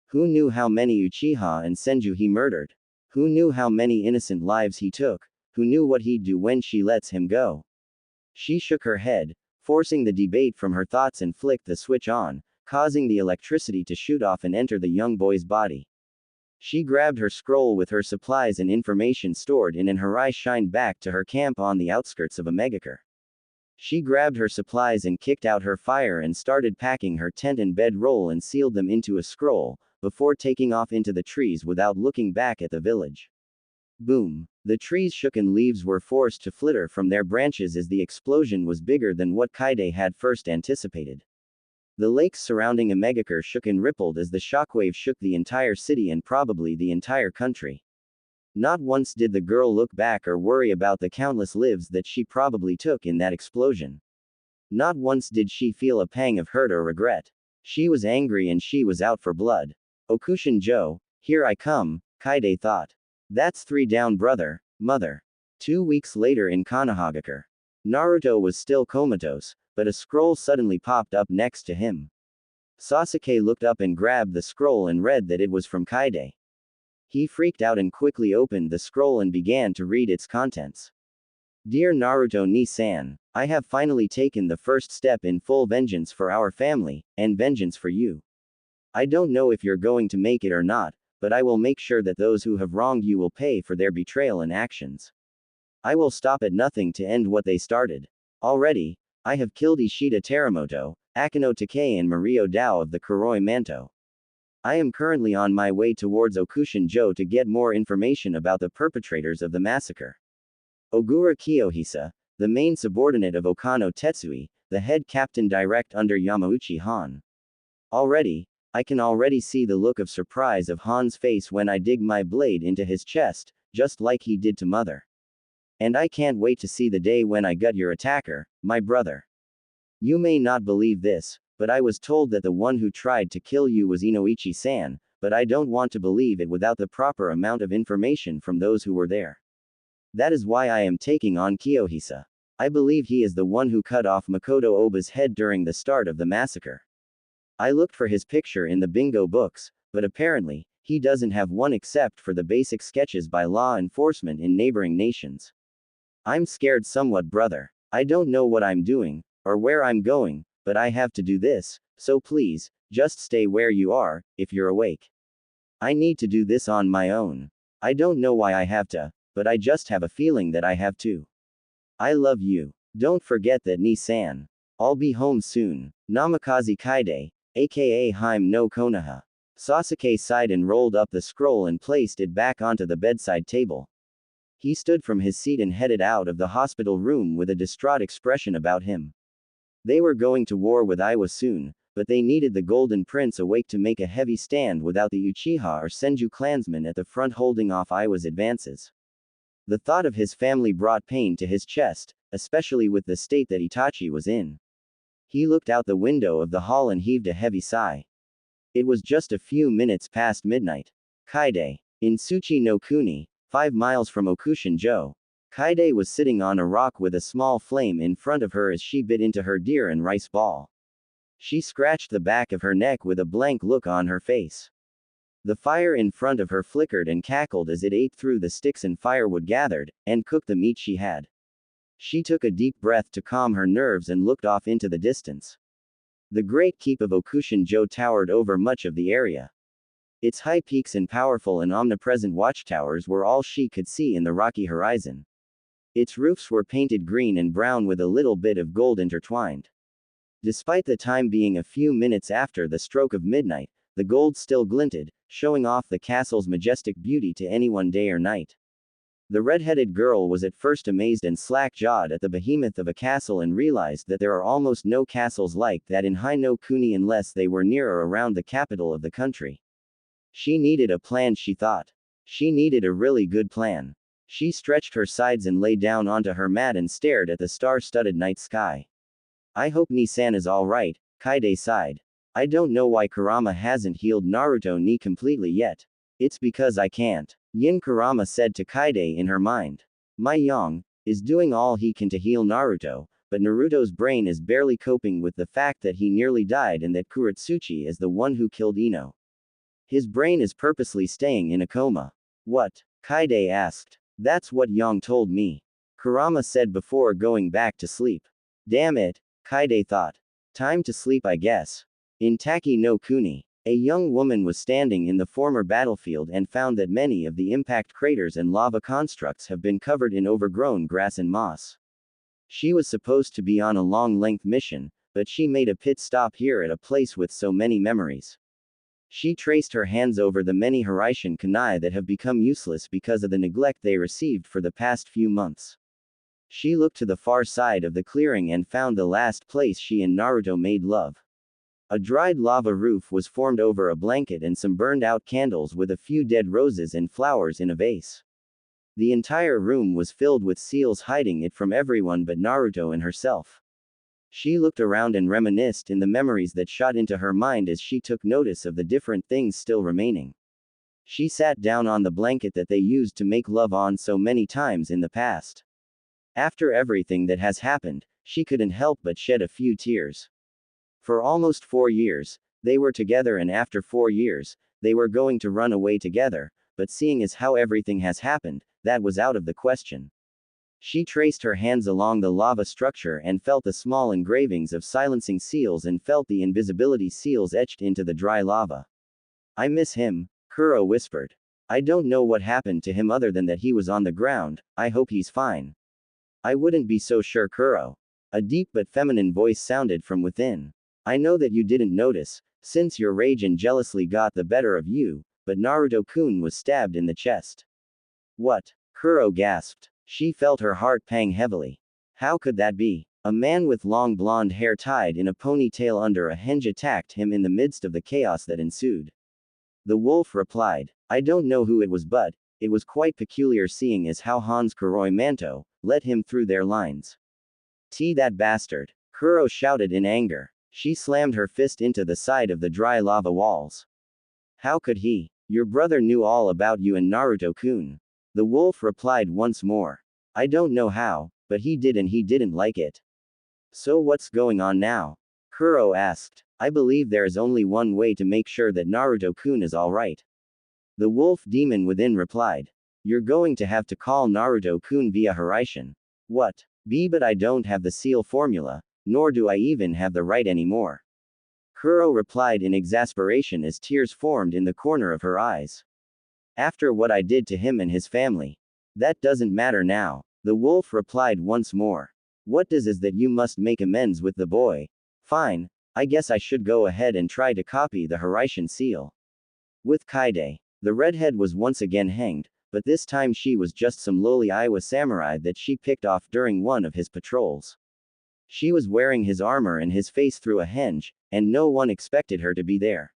Who knew how many Uchiha and Senju he murdered? Who knew how many innocent lives he took? Who knew what he'd do when she lets him go? She shook her head, forcing the debate from her thoughts and flicked the switch on, causing the electricity to shoot off and enter the young boy's body. She grabbed her scroll with her supplies and information stored in and her eyes shined back to her camp on the outskirts of a megacre. She grabbed her supplies and kicked out her fire and started packing her tent and bedroll and sealed them into a scroll, before taking off into the trees without looking back at the village. Boom. The trees shook and leaves were forced to flitter from their branches as the explosion was bigger than what Kaide had first anticipated. The lakes surrounding Emegakure shook and rippled as the shockwave shook the entire city and probably the entire country. Not once did the girl look back or worry about the countless lives that she probably took in that explosion. Not once did she feel a pang of hurt or regret. She was angry and she was out for blood. Okushin-jo, here I come, Kaide thought. That's 3 down brother, mother. 2 weeks later in Konohagakure. Naruto was still comatose, but a scroll suddenly popped up next to him. Sasuke looked up and grabbed the scroll and read that it was from Kaide. He freaked out and quickly opened the scroll and began to read its contents. Dear Naruto ni-san, I have finally taken the first step in full vengeance for our family, and vengeance for you. I don't know if you're going to make it or not, but I will make sure that those who have wronged you will pay for their betrayal and actions. I will stop at nothing to end what they started. Already, I have killed Ishida Teramoto, Akino Takei and Mario Dao of the Kuroi Manto. I am currently on my way towards Okushin-jo to get more information about the perpetrators of the massacre. Ogura Kiyohisa, the main subordinate of Okano Tetsui, the head captain direct under Yamauchi Han. I can already see the look of surprise of Han's face when I dig my blade into his chest, just like he did to Mother. And I can't wait to see the day when I gut your attacker, my brother. You may not believe this, but I was told that the one who tried to kill you was Inoichi-san, but I don't want to believe it without the proper amount of information from those who were there. That is why I am taking on Kiyohisa. I believe he is the one who cut off Makoto Oba's head during the start of the massacre. I looked for his picture in the bingo books, but apparently, he doesn't have one except for the basic sketches by law enforcement in neighboring nations. I'm scared somewhat, brother. I don't know what I'm doing, or where I'm going, but I have to do this, so please, just stay where you are, if you're awake. I need to do this on my own. I don't know why I have to, but I just have a feeling that I have to. I love you. Don't forget that, ni-san. I'll be home soon. Namikaze Kaide, aka Haim no Konoha. Sasuke sighed and rolled up the scroll and placed it back onto the bedside table. He stood from his seat and headed out of the hospital room with a distraught expression about him. They were going to war with Iwa soon, but they needed the Golden Prince awake to make a heavy stand without the Uchiha or Senju clansmen at the front holding off Iwa's advances. The thought of his family brought pain to his chest, especially with the state that Itachi was in. He looked out the window of the hall and heaved a heavy sigh. It was just a few minutes past midnight. Kaide. In Tsuchi no Kuni, 5 miles from Okushin-jo. Kaide was sitting on a rock with a small flame in front of her as she bit into her deer and rice ball. She scratched the back of her neck with a blank look on her face. The fire in front of her flickered and cackled as it ate through the sticks and firewood gathered, and cooked the meat she had. She took a deep breath to calm her nerves and looked off into the distance. The great keep of Okushin-jo towered over much of the area. Its high peaks and powerful and omnipresent watchtowers were all she could see in the rocky horizon. Its roofs were painted green and brown with a little bit of gold intertwined. Despite the time being a few minutes after the stroke of midnight, the gold still glinted, showing off the castle's majestic beauty to anyone day or night. The red-headed girl was at first amazed and slack-jawed at the behemoth of a castle and realized that there are almost no castles like that in Hai no Kuni unless they were near or around the capital of the country. She needed a plan, she thought. She needed a really good plan. She stretched her sides and lay down onto her mat and stared at the star-studded night sky. I hope Ni-san is alright, Kaide sighed. I don't know why Kurama hasn't healed Naruto ni completely yet. It's because I can't. Yin Kurama said to Kaide in her mind. My Yang is doing all he can to heal Naruto, but Naruto's brain is barely coping with the fact that he nearly died and that Kurotsuchi is the one who killed Ino. His brain is purposely staying in a coma. What? Kaide asked. That's what Yang told me. Kurama said before going back to sleep. Damn it, Kaide thought. Time to sleep, I guess. In Taki no Kuni, a young woman was standing in the former battlefield and found that many of the impact craters and lava constructs have been covered in overgrown grass and moss. She was supposed to be on a long-length mission, but she made a pit stop here at a place with so many memories. She traced her hands over the many Hiraishin kunai that have become useless because of the neglect they received for the past few months. She looked to the far side of the clearing and found the last place she and Naruto made love. A dried lava roof was formed over a blanket and some burned-out candles with a few dead roses and flowers in a vase. The entire room was filled with seals hiding it from everyone but Naruto and herself. She looked around and reminisced in the memories that shot into her mind as she took notice of the different things still remaining. She sat down on the blanket that they used to make love on so many times in the past. After everything that has happened, she couldn't help but shed a few tears. For almost 4 years, they were together, and after 4 years, they were going to run away together, but seeing as how everything has happened, that was out of the question. She traced her hands along the lava structure and felt the small engravings of silencing seals and felt the invisibility seals etched into the dry lava. I miss him, Kuro whispered. I don't know what happened to him other than that he was on the ground. I hope he's fine. I wouldn't be so sure, Kuro. A deep but feminine voice sounded from within. I know that you didn't notice, since your rage and jealousy got the better of you, but Naruto-kun was stabbed in the chest. What? Kuro gasped. She felt her heart pang heavily. How could that be? A man with long blonde hair tied in a ponytail under a henge attacked him in the midst of the chaos that ensued. The wolf replied. I don't know who it was, but it was quite peculiar seeing as how Hans Kuroi Manto let him through their lines. That bastard! Kuro shouted in anger. She slammed her fist into the side of the dry lava walls. How could he? Your brother knew all about you and Naruto-kun. The wolf replied once more. I don't know how, but he did, and he didn't like it. So what's going on now? Kuro asked. I believe there is only one way to make sure that Naruto-kun is alright. The wolf demon within replied. You're going to have to call Naruto-kun via Hiraishin. What? But I don't have the seal formula, nor do I even have the right anymore. Kuro replied in exasperation as tears formed in the corner of her eyes. After what I did to him and his family. That doesn't matter now. The wolf replied once more. What does is that you must make amends with the boy. Fine, I guess I should go ahead and try to copy the Hiraishin seal. With Kaide, the redhead was once again hanged, but this time she was just some lowly Iowa samurai that she picked off during one of his patrols. She was wearing his armor and his face through a henge, and no one expected her to be there.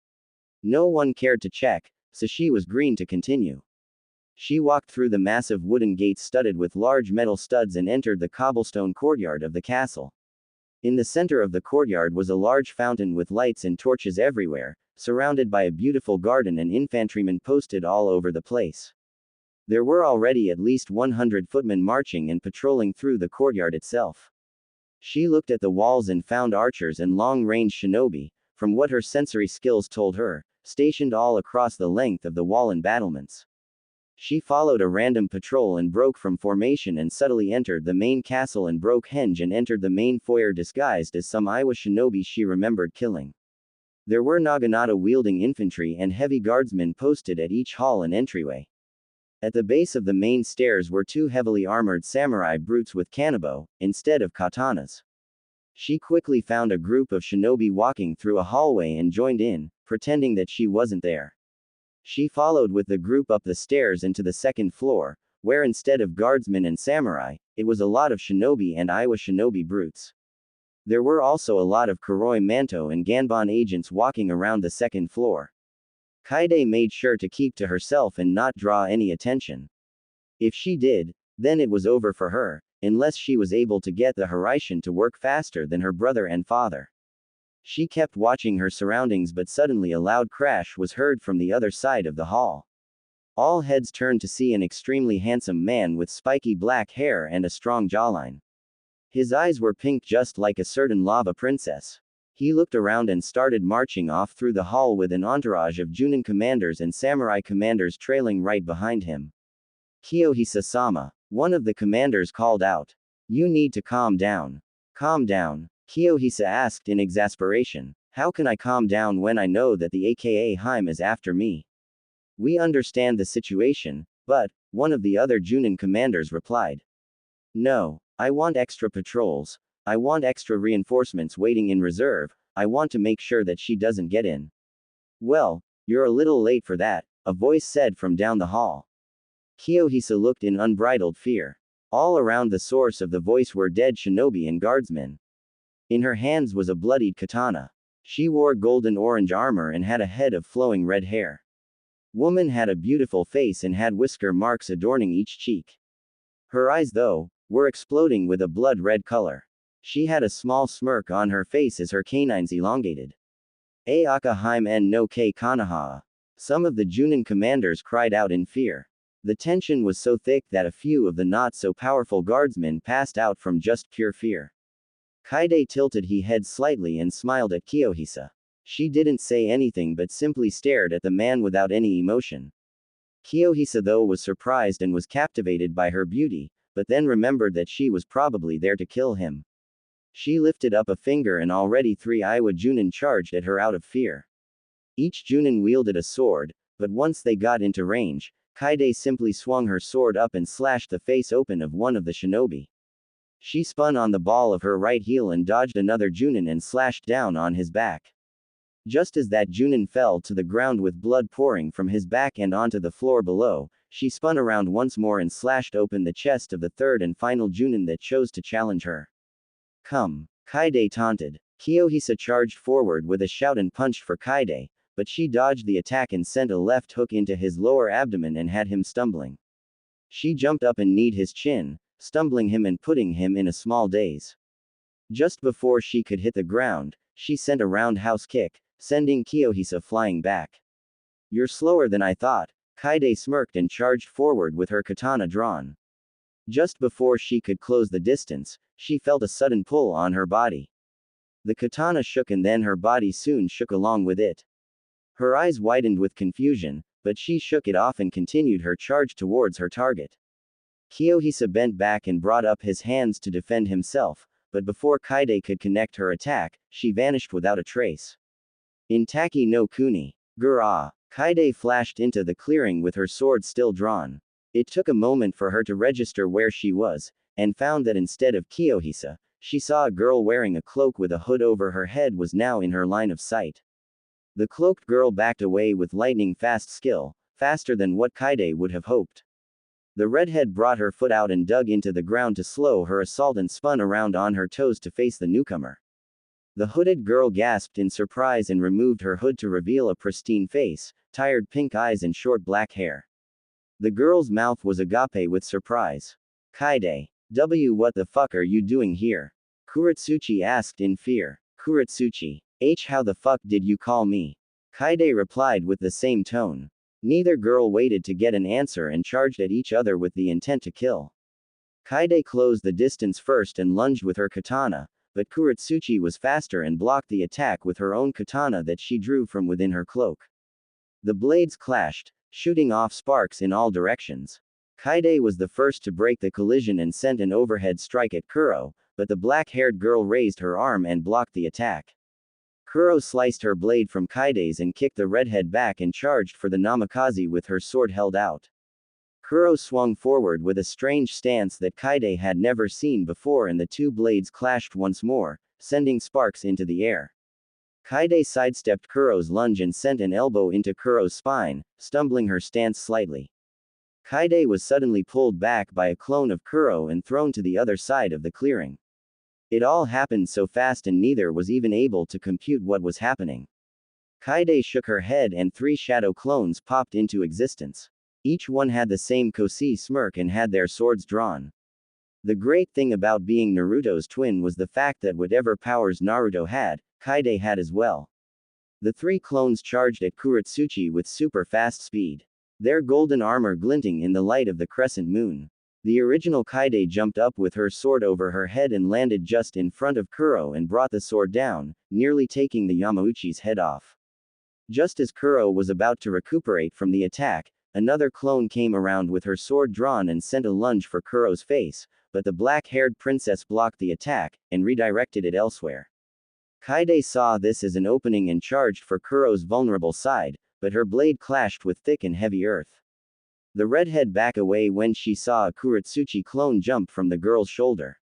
No one cared to check, so she was green to continue. She walked through the massive wooden gates studded with large metal studs and entered the cobblestone courtyard of the castle. In the center of the courtyard was a large fountain with lights and torches everywhere, surrounded by a beautiful garden and infantrymen posted all over the place. There were already at least 100 footmen marching and patrolling through the courtyard itself. She looked at the walls and found archers and long-range shinobi, from what her sensory skills told her, stationed all across the length of the wall and battlements. She followed a random patrol and broke from formation and subtly entered the main castle and broke henge and entered the main foyer disguised as some Iowa shinobi she remembered killing. There were naginata-wielding infantry and heavy guardsmen posted at each hall and entryway. At the base of the main stairs were 2 heavily armored samurai brutes with kanabo, instead of katanas. She quickly found a group of shinobi walking through a hallway and joined in, pretending that she wasn't there. She followed with the group up the stairs and to the second floor, where instead of guardsmen and samurai, it was a lot of shinobi and Iowa shinobi brutes. There were also a lot of Kuroi Manto and Ganbon agents walking around the second floor. Kaide made sure to keep to herself and not draw any attention. If she did, then it was over for her, unless she was able to get the Hiraishin to work faster than her brother and father. She kept watching her surroundings, but suddenly a loud crash was heard from the other side of the hall. All heads turned to see an extremely handsome man with spiky black hair and a strong jawline. His eyes were pink just like a certain lava princess. He looked around and started marching off through the hall with an entourage of Junin commanders and samurai commanders trailing right behind him. Kiyohisa-sama, one of the commanders called out. You need to calm down. Calm down, Kiyohisa asked in exasperation. How can I calm down when I know that the aka Haim is after me? We understand the situation, but, one of the other Junin commanders replied. No, I want extra patrols. I want extra reinforcements waiting in reserve. I want to make sure that she doesn't get in. Well, you're a little late for that, a voice said from down the hall. Kiyohisa looked in unbridled fear. All around the source of the voice were dead shinobi and guardsmen. In her hands was a bloodied katana. She wore golden orange armor and had a head of flowing red hair. Woman had a beautiful face and had whisker marks adorning each cheek. Her eyes, though, were exploding with a blood red color. She had a small smirk on her face as her canines elongated. Aaka Haim en no Ke Kanaha. Some of the Junin commanders cried out in fear. The tension was so thick that a few of the not so powerful guardsmen passed out from just pure fear. Kaide tilted his head slightly and smiled at Kiyohisa. She didn't say anything but simply stared at the man without any emotion. Kiyohisa, though, was surprised and was captivated by her beauty, but then remembered that she was probably there to kill him. She lifted up a finger and already 3 Iowa Junin charged at her out of fear. Each Junin wielded a sword, but once they got into range, Kaide simply swung her sword up and slashed the face open of one of the shinobi. She spun on the ball of her right heel and dodged another Junin and slashed down on his back. Just as that Junin fell to the ground with blood pouring from his back and onto the floor below, she spun around once more and slashed open the chest of the third and final Junin that chose to challenge her. Come, Kaide taunted. Kiyohisa charged forward with a shout and punched for Kaide, but she dodged the attack and sent a left hook into his lower abdomen and had him stumbling. She jumped up and kneed his chin, stumbling him and putting him in a small daze. Just before she could hit the ground, she sent a roundhouse kick, sending Kiyohisa flying back. You're slower than I thought, Kaide smirked and charged forward with her katana drawn. Just before she could close the distance, she felt a sudden pull on her body. The katana shook and then her body soon shook along with it. Her eyes widened with confusion, but she shook it off and continued her charge towards her target. Kiyohisa bent back and brought up his hands to defend himself, but before Kaide could connect her attack, she vanished without a trace. In Taki no Kuni, Gura, Kaide flashed into the clearing with her sword still drawn. It took a moment for her to register where she was, and found that instead of Kiyohisa, she saw a girl wearing a cloak with a hood over her head was now in her line of sight. The cloaked girl backed away with lightning-fast skill, faster than what Kaide would have hoped. The redhead brought her foot out and dug into the ground to slow her assault and spun around on her toes to face the newcomer. The hooded girl gasped in surprise and removed her hood to reveal a pristine face, tired pink eyes and short black hair. The girl's mouth was agape with surprise. Kaide, what the fuck are you doing here? Kurotsuchi asked in fear. Kurotsuchi, how the fuck did you call me? Kaide replied with the same tone. Neither girl waited to get an answer and charged at each other with the intent to kill. Kaide closed the distance first and lunged with her katana, but Kurotsuchi was faster and blocked the attack with her own katana that she drew from within her cloak. The blades clashed, shooting off sparks in all directions. Kaide was the first to break the collision and sent an overhead strike at Kuro, but the black-haired girl raised her arm and blocked the attack. Kuro sliced her blade from Kaide's and kicked the redhead back and charged for the namikaze with her sword held out. Kuro swung forward with a strange stance that Kaide had never seen before and the two blades clashed once more, sending sparks into the air. Kaide sidestepped Kuro's lunge and sent an elbow into Kuro's spine, stumbling her stance slightly. Kaide was suddenly pulled back by a clone of Kuro and thrown to the other side of the clearing. It all happened so fast and neither was even able to compute what was happening. Kaide shook her head and 3 shadow clones popped into existence. Each one had the same Kosei smirk and had their swords drawn. The great thing about being Naruto's twin was the fact that whatever powers Naruto had, Kaide had as well. The 3 clones charged at Kurotsuchi with super fast speed. Their golden armor glinting in the light of the crescent moon. The original Kaide jumped up with her sword over her head and landed just in front of Kuro and brought the sword down, nearly taking the Yamauchi's head off. Just as Kuro was about to recuperate from the attack, Another clone came around with her sword drawn and sent a lunge for Kuro's face, but the black-haired princess blocked the attack, and redirected it elsewhere. Kaide saw this as an opening and charged for Kuro's vulnerable side, but her blade clashed with thick and heavy earth. The redhead backed away when she saw a Kurotsuchi clone jump from the girl's shoulder.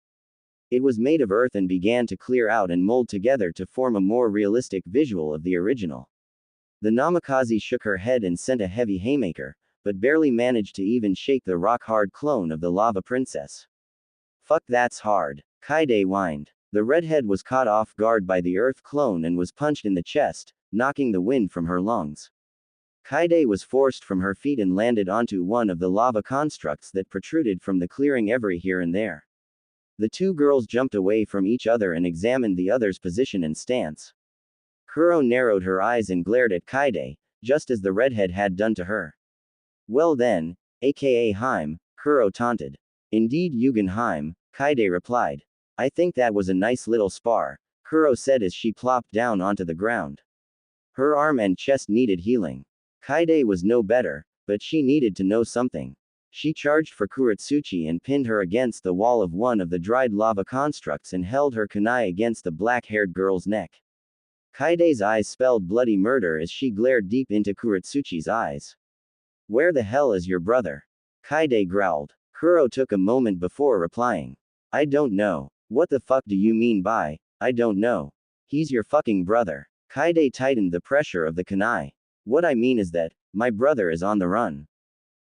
It was made of earth and began to clear out and mold together to form a more realistic visual of the original. The Namikaze shook her head and sent a heavy haymaker, but barely managed to even shake the rock-hard clone of the lava princess. Fuck, that's hard, Kaide whined. The redhead was caught off guard by the earth clone and was punched in the chest, knocking the wind from her lungs. Kaide was forced from her feet and landed onto one of the lava constructs that protruded from the clearing every here and there. The two girls jumped away from each other and examined the other's position and stance. Kuro narrowed her eyes and glared at Kaide, just as the redhead had done to her. Well then, aka Heim, Kuro taunted. Indeed, Yugen Heim, Kaide replied. I think that was a nice little spar, Kuro said as she plopped down onto the ground. Her arm and chest needed healing. Kaide was no better, but she needed to know something. She charged for Kurotsuchi and pinned her against the wall of one of the dried lava constructs and held her kunai against the black-haired girl's neck. Kaide's eyes spelled bloody murder as she glared deep into Kurotsuchi's eyes. Where the hell is your brother? Kaide growled. Kuro took a moment before replying. I don't know. What the fuck do you mean by, I don't know? He's your fucking brother. Kaide tightened the pressure of the kunai. What I mean is that, my brother is on the run.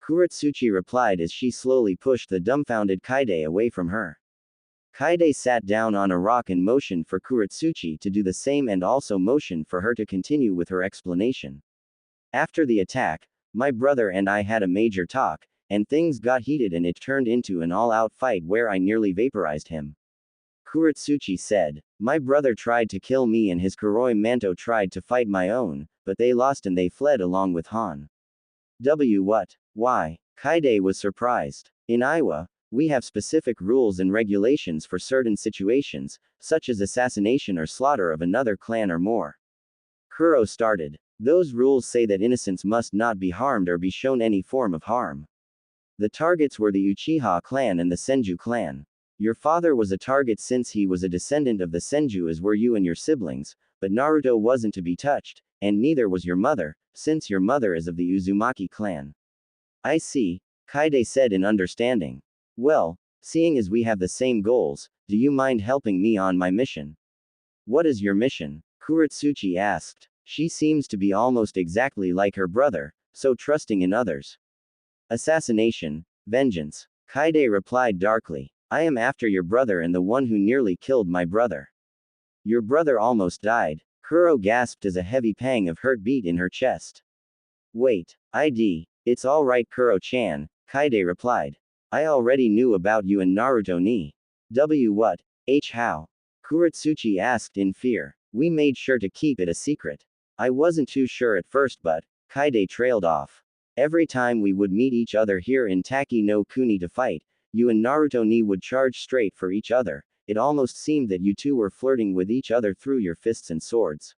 Kurotsuchi replied as she slowly pushed the dumbfounded Kaide away from her. Kaide sat down on a rock and motioned for Kurotsuchi to do the same and also motioned for her to continue with her explanation. After the attack, my brother and I had a major talk, and things got heated and it turned into an all-out fight where I nearly vaporized him. Kurotsuchi said, my brother tried to kill me and his Kuroi Manto tried to fight my own, but they lost and they fled along with Han. What? Why? Kaide was surprised. In Iowa, we have specific rules and regulations for certain situations, such as assassination or slaughter of another clan or more. Kuro started. Those rules say that innocents must not be harmed or be shown any form of harm. The targets were the Uchiha clan and the Senju clan. Your father was a target since he was a descendant of the Senju, as were you and your siblings, but Naruto wasn't to be touched, and neither was your mother, since your mother is of the Uzumaki clan. I see, Kaide said in understanding. Well, seeing as we have the same goals, do you mind helping me on my mission? What is your mission? Kurotsuchi asked. She seems to be almost exactly like her brother, so trusting in others. Assassination, vengeance. Kaide replied darkly. I am after your brother and the one who nearly killed my brother. Your brother almost died. Kuro gasped as a heavy pang of hurt beat in her chest. Wait, it's alright Kuro-chan, Kaide replied. I already knew about you and Naruto ni. What? How? Kurotsuchi asked in fear. We made sure to keep it a secret. I wasn't too sure at first but, Kaide trailed off. Every time we would meet each other here in Taki no Kuni to fight, you and Naruto ni would charge straight for each other. It almost seemed that you two were flirting with each other through your fists and swords.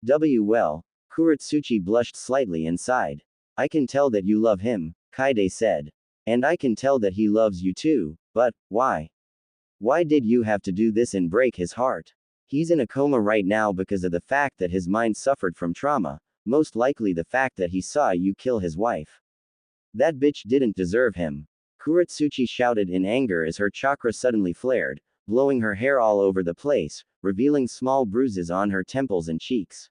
Well, Kurotsuchi blushed slightly and sighed. I can tell that you love him, Kaide said. And I can tell that he loves you too, but, why? Why did you have to do this and break his heart? He's in a coma right now because of the fact that his mind suffered from trauma, most likely the fact that he saw you kill his wife. That bitch didn't deserve him. Kurotsuchi shouted in anger as her chakra suddenly flared, blowing her hair all over the place, revealing small bruises on her temples and cheeks.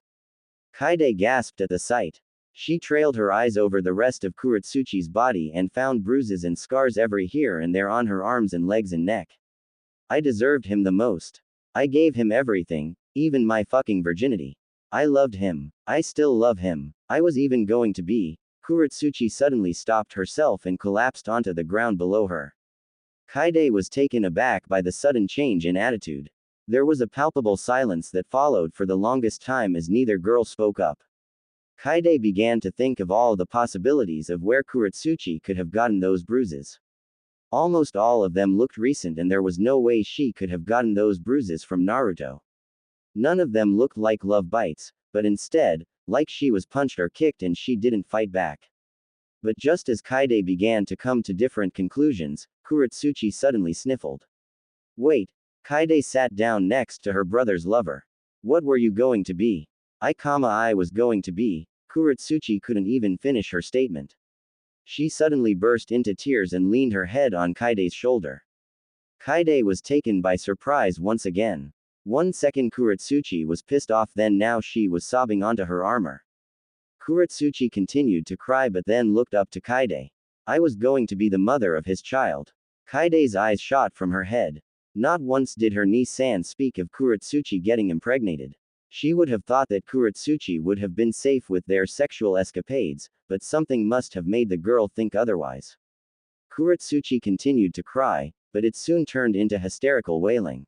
Kaide gasped at the sight. She trailed her eyes over the rest of Kurotsuchi's body and found bruises and scars every here and there on her arms and legs and neck. I deserved him the most. I gave him everything, even my fucking virginity. I loved him. I still love him. I was even going to be. Kurotsuchi suddenly stopped herself and collapsed onto the ground below her. Kaide was taken aback by the sudden change in attitude. There was a palpable silence that followed for the longest time as neither girl spoke up. Kaide began to think of all the possibilities of where Kurotsuchi could have gotten those bruises. Almost all of them looked recent and there was no way she could have gotten those bruises from Naruto. None of them looked like love bites, but instead, like she was punched or kicked and she didn't fight back. But just as Kaide began to come to different conclusions, Kurotsuchi suddenly sniffled. Wait. Kaide sat down next to her brother's lover. What were you going to be? I was going to be. Kurotsuchi couldn't even finish her statement. She suddenly burst into tears and leaned her head on Kaide's shoulder. Kaide was taken by surprise once again. 1 second Kurotsuchi was pissed off, then now she was sobbing onto her armor. Kurotsuchi continued to cry but then looked up to Kaide. I was going to be the mother of his child. Kaide's eyes shot from her head. Not once did her niece-san speak of Kurotsuchi getting impregnated. She would have thought that Kurotsuchi would have been safe with their sexual escapades, but something must have made the girl think otherwise. Kurotsuchi continued to cry, but it soon turned into hysterical wailing.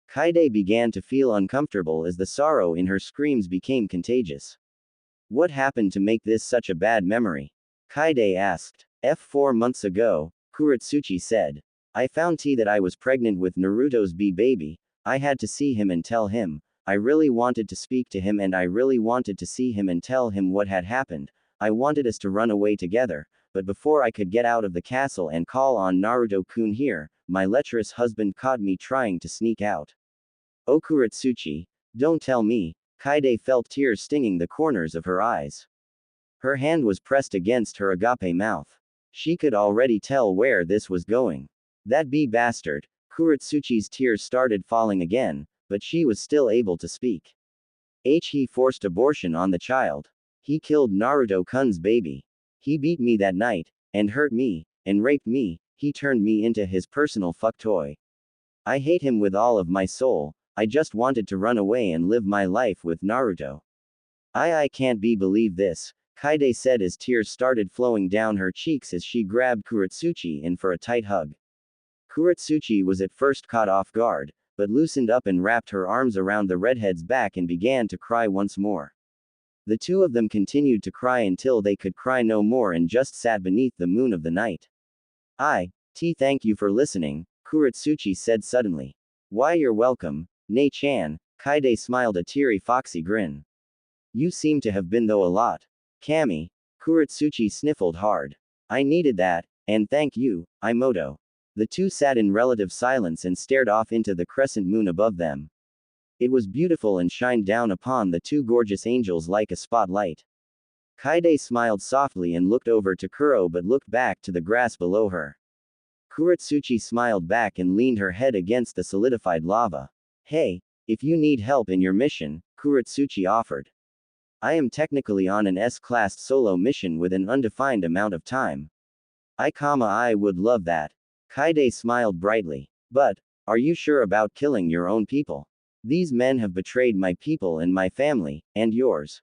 Kaide began to feel uncomfortable as the sorrow in her screams became contagious. What happened to make this such a bad memory? Kaide asked. 4 months ago, Kurotsuchi said. I found that I was pregnant with Naruto's baby. I had to see him and tell him. I really wanted to speak to him and I really wanted to see him and tell him what had happened. I wanted us to run away together, but before I could get out of the castle and call on Naruto-kun here, my lecherous husband caught me trying to sneak out. Oh Kurotsuchi, don't tell me. Kaide felt tears stinging the corners of her eyes. Her hand was pressed against her agape mouth. She could already tell where this was going. That bastard. Kurotsuchi's tears started falling again, but she was still able to speak. He forced abortion on the child. He killed Naruto-kun's baby. He beat me that night, and hurt me, and raped me. He turned me into his personal fuck toy. I hate him with all of my soul. I just wanted to run away and live my life with Naruto. I can't believe this, Kaide said as tears started flowing down her cheeks as she grabbed Kurotsuchi in for a tight hug. Kurotsuchi was at first caught off guard, but loosened up and wrapped her arms around the redhead's back and began to cry once more. The two of them continued to cry until they could cry no more and just sat beneath the moon of the night. Thank you for listening, Kurotsuchi said suddenly. Why, you're welcome, Nei-chan. Kaide smiled a teary foxy grin. You seem to have been though a lot. Kami. Kurotsuchi sniffled hard. I needed that, and thank you, Imoto. The two sat in relative silence and stared off into the crescent moon above them. It was beautiful and shined down upon the two gorgeous angels like a spotlight. Kaide smiled softly and looked over to Kuro but looked back to the grass below her. Kurotsuchi smiled back and leaned her head against the solidified lava. Hey, if you need help in your mission, Kurotsuchi offered. I am technically on an S-class solo mission with an undefined amount of time. I would love that. Kaide smiled brightly. But, are you sure about killing your own people? These men have betrayed my people and my family, and yours.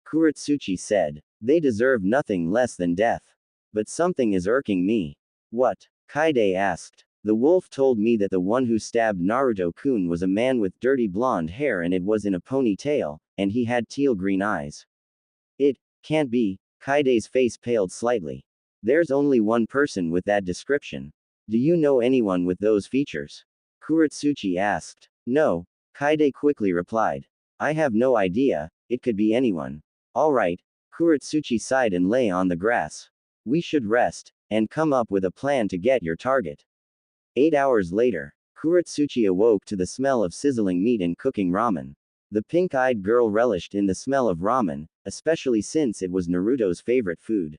Kurotsuchi said. They deserve nothing less than death. But something is irking me. What? Kaide asked. The wolf told me that the one who stabbed Naruto-kun was a man with dirty blonde hair and it was in a ponytail, and he had teal-green eyes. It can't be. Kaide's face paled slightly. There's only one person with that description. Do you know anyone with those features? Kurotsuchi asked. No, Kaide quickly replied. I have no idea, it could be anyone. Alright. Kurotsuchi sighed and lay on the grass. We should rest, and come up with a plan to get your target. 8 hours later, Kurotsuchi awoke to the smell of sizzling meat and cooking ramen. The pink-eyed girl relished in the smell of ramen, especially since it was Naruto's favorite food.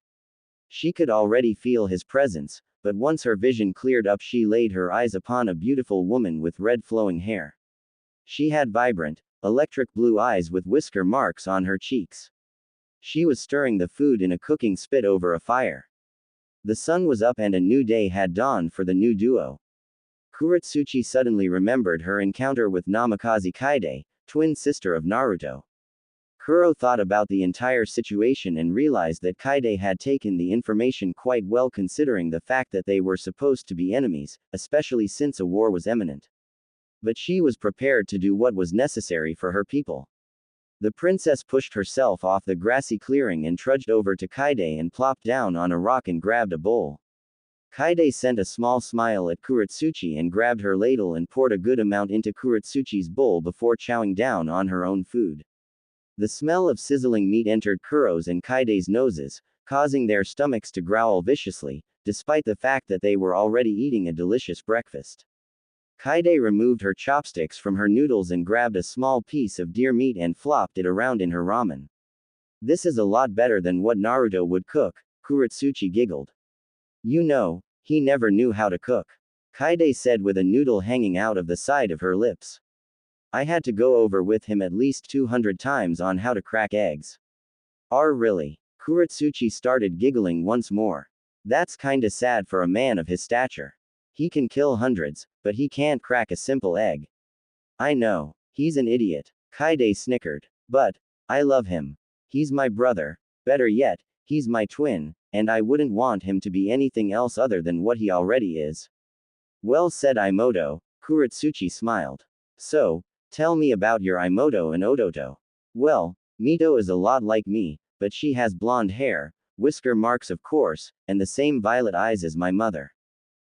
She could already feel his presence, but once her vision cleared up she laid her eyes upon a beautiful woman with red flowing hair. She had vibrant, electric blue eyes with whisker marks on her cheeks. She was stirring the food in a cooking spit over a fire. The sun was up and a new day had dawned for the new duo. Kurotsuchi suddenly remembered her encounter with Namikaze Kaide, twin sister of Naruto. Kuro thought about the entire situation and realized that Kaide had taken the information quite well considering the fact that they were supposed to be enemies, especially since a war was imminent. But she was prepared to do what was necessary for her people. The princess pushed herself off the grassy clearing and trudged over to Kaide and plopped down on a rock and grabbed a bowl. Kaide sent a small smile at Kurotsuchi and grabbed her ladle and poured a good amount into Kurotsuchi's bowl before chowing down on her own food. The smell of sizzling meat entered Kuro's and Kaide's noses, causing their stomachs to growl viciously, despite the fact that they were already eating a delicious breakfast. Kaede removed her chopsticks from her noodles and grabbed a small piece of deer meat and flopped it around in her ramen. This is a lot better than what Naruto would cook, Kurotsuchi giggled. You know, he never knew how to cook. Kaede said with a noodle hanging out of the side of her lips. I had to go over with him at least 200 times on how to crack eggs. Really? Kurotsuchi started giggling once more. That's kinda sad for a man of his stature. He can kill hundreds, but he can't crack a simple egg. I know. He's an idiot. Kaede snickered. But, I love him. He's my brother. Better yet, he's my twin, and I wouldn't want him to be anything else other than what he already is. Well said Imoto, Kurotsuchi smiled. So, tell me about your Imoto and Ototo. Well, Mito is a lot like me, but she has blonde hair, whisker marks of course, and the same violet eyes as my mother.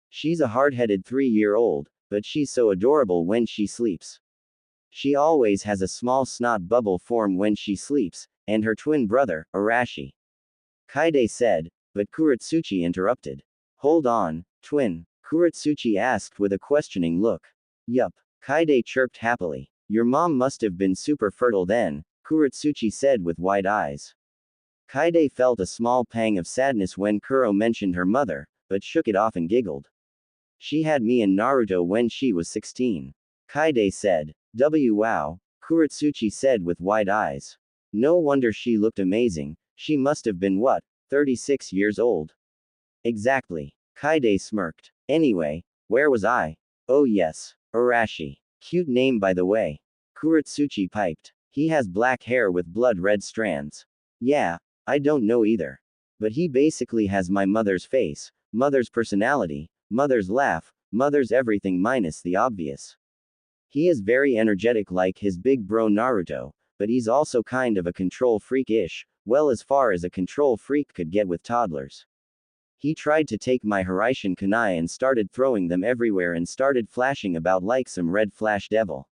She's a hard-headed 3-year-old, but she's so adorable when she sleeps. She always has a small snot bubble form when she sleeps, and her twin brother, Arashi. Kaede said, but Kurotsuchi interrupted. Hold on, twin? Kurotsuchi asked with a questioning look. Yup. Kaede chirped happily. Your mom must have been super fertile then, Kurotsuchi said with wide eyes. Kaede felt a small pang of sadness when Kuro mentioned her mother, but shook it off and giggled. She had me and Naruto when she was 16. Kaede said. Wow, Kurotsuchi said with wide eyes. No wonder she looked amazing, she must have been what, 36 years old? Exactly. Kaede smirked. Anyway, where was I? Oh yes, Arashi. Cute name by the way. Kurotsuchi piped. He has black hair with blood-red strands. Yeah, I don't know either. But he basically has my mother's face, mother's personality, mother's laugh, mother's everything minus the obvious. He is very energetic like his big bro Naruto, but he's also kind of a control freak-ish, well as far as a control freak could get with toddlers. He tried to take my Hiraishin kunai and started throwing them everywhere and started flashing about like some red flash devil.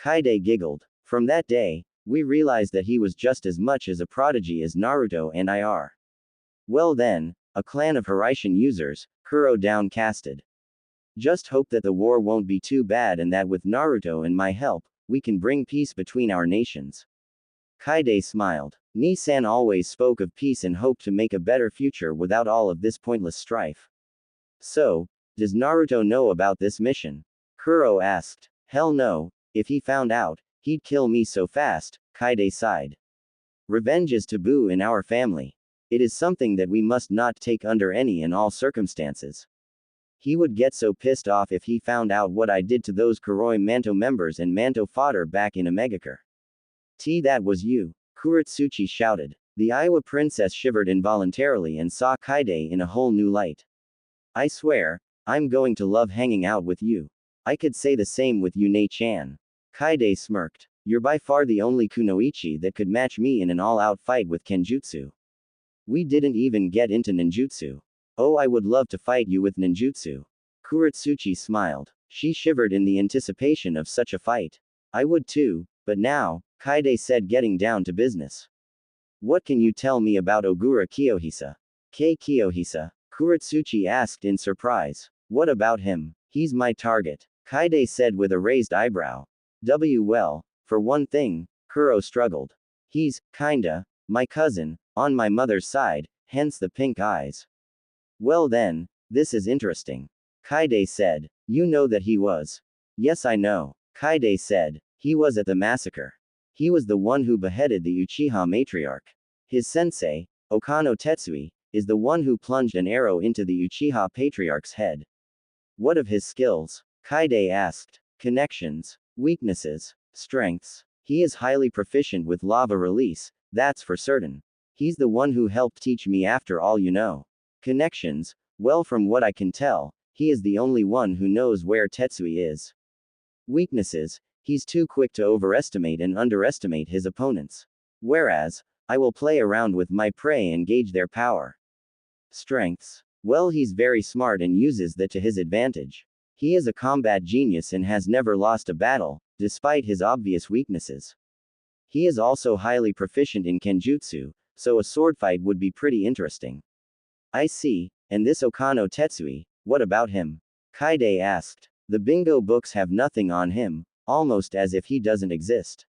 Kaede giggled. From that day, we realized that he was just as much as a prodigy as Naruto and I are. Well then, a clan of Hiraishin users, Kuro downcasted. Just hope that the war won't be too bad and that with Naruto and my help, we can bring peace between our nations. Kaede smiled. Ni-san always spoke of peace and hoped to make a better future without all of this pointless strife. So, does Naruto know about this mission? Kuro asked. Hell no, if he found out, he'd kill me so fast, Kaede sighed. Revenge is taboo in our family. It is something that we must not take under any and all circumstances. He would get so pissed off if he found out what I did to those Kuroi Manto members and Manto fodder back in Omegakure. That was you. Kurotsuchi shouted. The Iowa princess shivered involuntarily and saw Kaede in a whole new light. I swear, I'm going to love hanging out with you. I could say the same with you Nei-chan. Kaede smirked. You're by far the only kunoichi that could match me in an all-out fight with kenjutsu. We didn't even get into ninjutsu. Oh, I would love to fight you with ninjutsu. Kurotsuchi smiled. She shivered in the anticipation of such a fight. I would too, but now, Kaede said getting down to business. What can you tell me about Ogura Kiyohisa? Kiyohisa? Kurotsuchi asked in surprise. What about him? He's my target. Kaede said with a raised eyebrow. Well, for one thing, Kuro struggled. He's, kinda, my cousin, on my mother's side, hence the pink eyes. Well then, this is interesting. Kaede said. You know that he was. Yes I know. Kaede said. He was at the massacre. He was the one who beheaded the Uchiha matriarch. His sensei, Okano Tetsui, is the one who plunged an arrow into the Uchiha patriarch's head. What of his skills? Kaede asked. Connections, weaknesses, strengths. He is highly proficient with lava release, that's for certain. He's the one who helped teach me after all you know. Connections, well from what I can tell, he is the only one who knows where Tetsui is. Weaknesses, he's too quick to overestimate and underestimate his opponents. Whereas, I will play around with my prey and gauge their power. Strengths, well he's very smart and uses that to his advantage. He is a combat genius and has never lost a battle, despite his obvious weaknesses. He is also highly proficient in kenjutsu, so a sword fight would be pretty interesting. I see, and this Okano Tetsui, what about him? Kaide asked. The bingo books have nothing on him, almost as if he doesn't exist.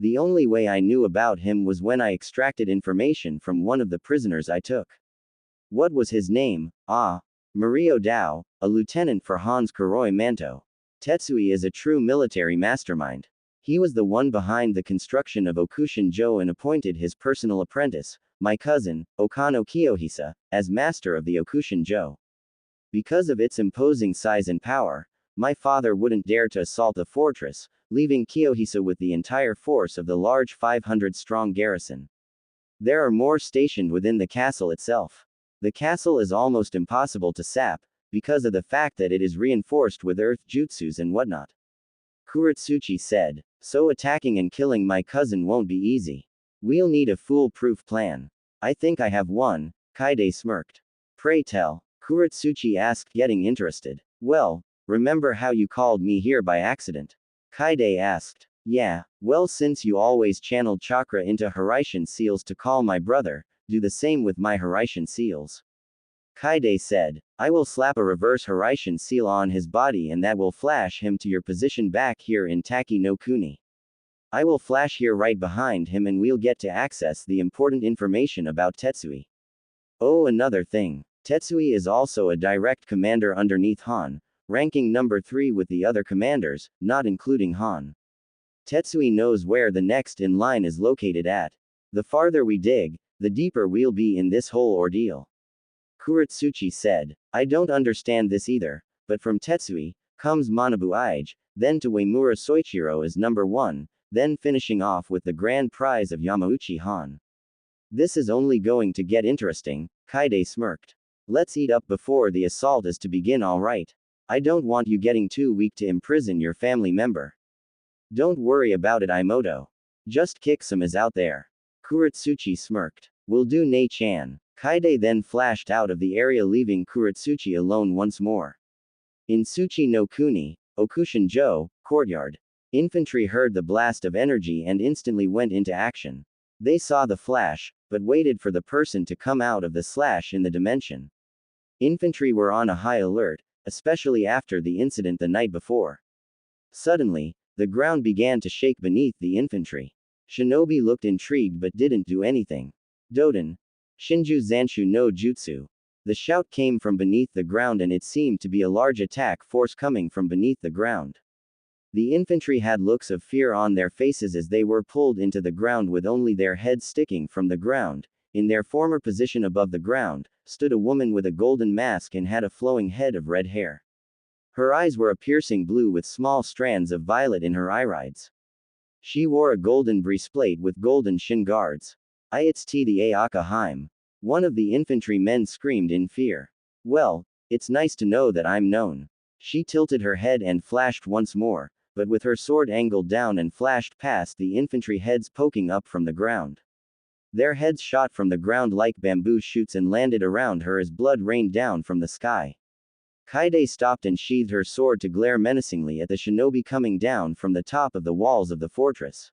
The only way I knew about him was when I extracted information from one of the prisoners I took. What was his name? Ah, Mario Dao, a lieutenant for Hans Kuroi Manto. Tetsui is a true military mastermind. He was the one behind the construction of Okushin-jo and appointed his personal apprentice, my cousin, Okano Kiyohisa, as master of the Okushin-jo. Because of its imposing size and power, my father wouldn't dare to assault the fortress, leaving Kiyohisa with the entire force of the large 500-strong garrison. There are more stationed within the castle itself. The castle is almost impossible to sap, because of the fact that it is reinforced with earth jutsus and whatnot. Kurotsuchi said, so attacking and killing my cousin won't be easy. We'll need a foolproof plan. I think I have one, Kaide smirked. Pray tell, Kurotsuchi asked, getting interested. Well, remember how you called me here by accident? Kaide asked. Yeah, well, since you always channeled chakra into Hiraishin seals to call my brother, do the same with my Hiraishin seals. Kaide said, I will slap a reverse Hiraishin seal on his body and that will flash him to your position back here in Taki no Kuni. I will flash here right behind him and we'll get to access the important information about Tetsui. Oh, another thing. Tetsui is also a direct commander underneath Han, ranking number 3 with the other commanders, not including Han. Tetsui knows where the next in line is located at. The farther we dig, the deeper we'll be in this whole ordeal. Kurotsuchi said, I don't understand this either, but from Tetsui comes Manabu Aige, then to Uemura Soichiro as number 1, then finishing off with the grand prize of Yamauchi Han. This is only going to get interesting, Kaide smirked. Let's eat up before the assault is to begin, alright. I don't want you getting too weak to imprison your family member. Don't worry about it, Imoto. Just kick some ass out there. Kurotsuchi smirked. Will do, Nei-chan. Kaide then flashed out of the area, leaving Kurotsuchi alone once more. In Tsuchi no Kuni, Okushin-jo, courtyard. Infantry heard the blast of energy and instantly went into action. They saw the flash, but waited for the person to come out of the slash in the dimension. Infantry were on a high alert, especially after the incident the night before. Suddenly, the ground began to shake beneath the infantry. Shinobi looked intrigued but didn't do anything. Doden. Shinju Zanshu no Jutsu. The shout came from beneath the ground and it seemed to be a large attack force coming from beneath the ground. The infantry had looks of fear on their faces as they were pulled into the ground with only their heads sticking from the ground. In their former position above the ground, stood a woman with a golden mask and had a flowing head of red hair. Her eyes were a piercing blue with small strands of violet in her irides. She wore a golden breastplate with golden shin guards. It's the Aaka Heim. One of the infantry men screamed in fear. Well, it's nice to know that I'm known. She tilted her head and flashed once more, but with her sword angled down and flashed past the infantry heads poking up from the ground. Their heads shot from the ground like bamboo shoots and landed around her as blood rained down from the sky. Kaide stopped and sheathed her sword to glare menacingly at the shinobi coming down from the top of the walls of the fortress.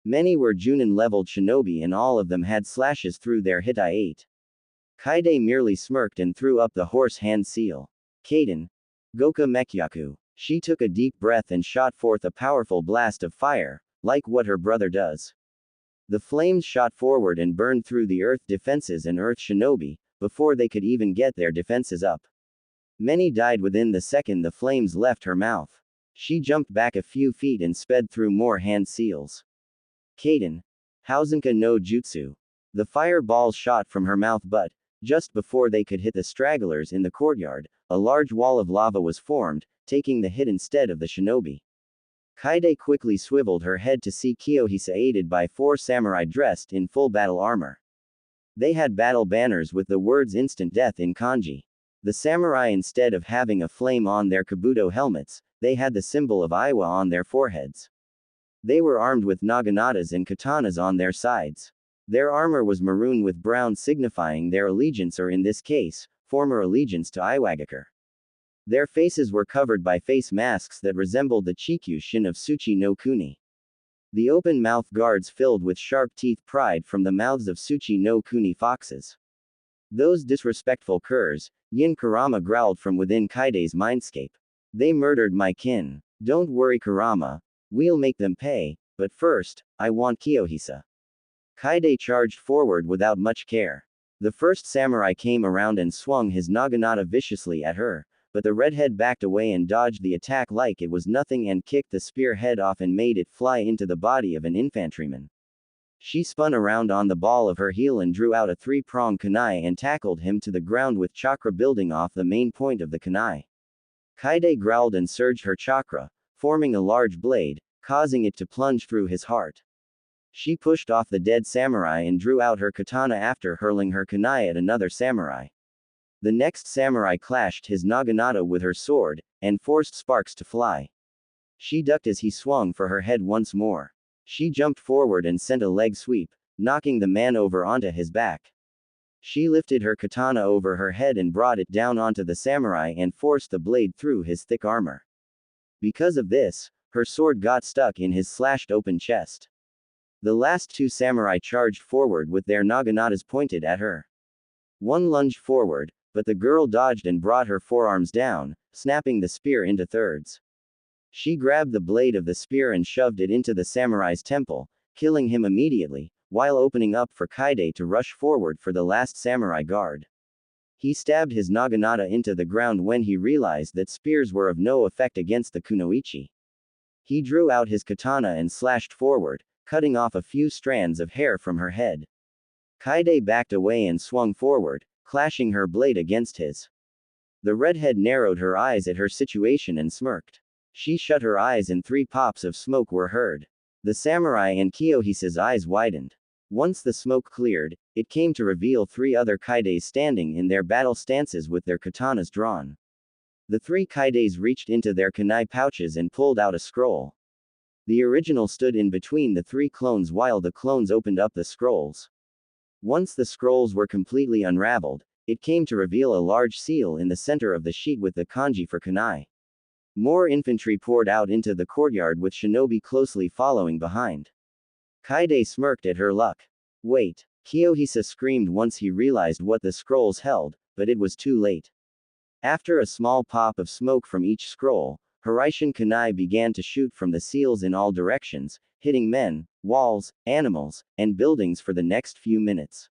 Many were Junin-leveled shinobi and all of them had slashes through their hit-8. Kaide merely smirked and threw up the horse hand seal. Kaden. Goka Mekyaku. She took a deep breath and shot forth a powerful blast of fire, like what her brother does. The flames shot forward and burned through the earth defenses and earth shinobi, before they could even get their defenses up. Many died within the second the flames left her mouth. She jumped back a few feet and sped through more hand seals. Kaden. Hausenka no Jutsu. The fireballs shot from her mouth but, just before they could hit the stragglers in the courtyard, a large wall of lava was formed, taking the hit instead of the shinobi. Kaide quickly swiveled her head to see Kiyohisa aided by 4 samurai dressed in full battle armor. They had battle banners with the words instant death in kanji. The samurai, instead of having a flame on their kabuto helmets, they had the symbol of Iwa on their foreheads. They were armed with naganatas and katanas on their sides. Their armor was maroon with brown, signifying their allegiance, or in this case, former allegiance to Iwagakure. Their faces were covered by face masks that resembled the Chikyu Shin of Tsuchi no Kuni. The open-mouth guards filled with sharp teeth pried from the mouths of Tsuchi no Kuni foxes. Those disrespectful curs, Yin Kurama growled from within Kaide's mindscape. They murdered my kin. Don't worry Kurama. We'll make them pay, but first, I want Kiyohisa. Kaide charged forward without much care. The first samurai came around and swung his naginata viciously at her, but the redhead backed away and dodged the attack like it was nothing and kicked the spear head off and made it fly into the body of an infantryman. She spun around on the ball of her heel and drew out a three-pronged kunai and tackled him to the ground with chakra building off the main point of the kunai. Kaide growled and surged her chakra, forming a large blade, causing it to plunge through his heart. She pushed off the dead samurai and drew out her katana after hurling her kunai at another samurai. The next samurai clashed his naginata with her sword, and forced sparks to fly. She ducked as he swung for her head once more. She jumped forward and sent a leg sweep, knocking the man over onto his back. She lifted her katana over her head and brought it down onto the samurai and forced the blade through his thick armor. Because of this, her sword got stuck in his slashed open chest. The last two samurai charged forward with their naginatas pointed at her. One lunged forward, but the girl dodged and brought her forearms down, snapping the spear into thirds. She grabbed the blade of the spear and shoved it into the samurai's temple, killing him immediately, while opening up for Kaide to rush forward for the last samurai guard. He stabbed his naginata into the ground when he realized that spears were of no effect against the kunoichi. He drew out his katana and slashed forward, cutting off a few strands of hair from her head. Kaide backed away and swung forward, clashing her blade against his. The redhead narrowed her eyes at her situation and smirked. She shut her eyes and 3 pops of smoke were heard. The samurai and Kiyohisa's eyes widened. Once the smoke cleared, it came to reveal 3 other Kaides standing in their battle stances with their katanas drawn. The 3 Kaides reached into their kunai pouches and pulled out a scroll. The original stood in between the 3 clones while the clones opened up the scrolls. Once the scrolls were completely unraveled, it came to reveal a large seal in the center of the sheet with the kanji for kunai. More infantry poured out into the courtyard with shinobi closely following behind. Kaide smirked at her luck. Wait! Kiyohisa screamed once he realized what the scrolls held, but it was too late. After a small pop of smoke from each scroll, Hiraishin kunai began to shoot from the seals in all directions, hitting men, walls, animals, and buildings for the next few minutes.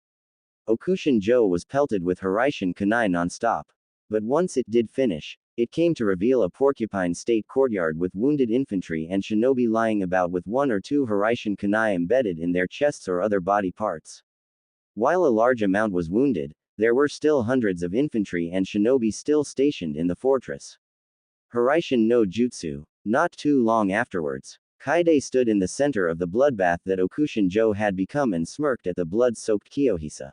Okushin-jo was pelted with Hiraishin kunai non-stop. But once it did finish, it came to reveal a porcupine state courtyard with wounded infantry and shinobi lying about with 1 or 2 Hiraishin kunai embedded in their chests or other body parts. While a large amount was wounded, there were still hundreds of infantry and shinobi still stationed in the fortress. Hiraishin no Jutsu. Not too long afterwards, Kaide stood in the center of the bloodbath that Okushin-jo had become and smirked at the blood-soaked Kiyohisa.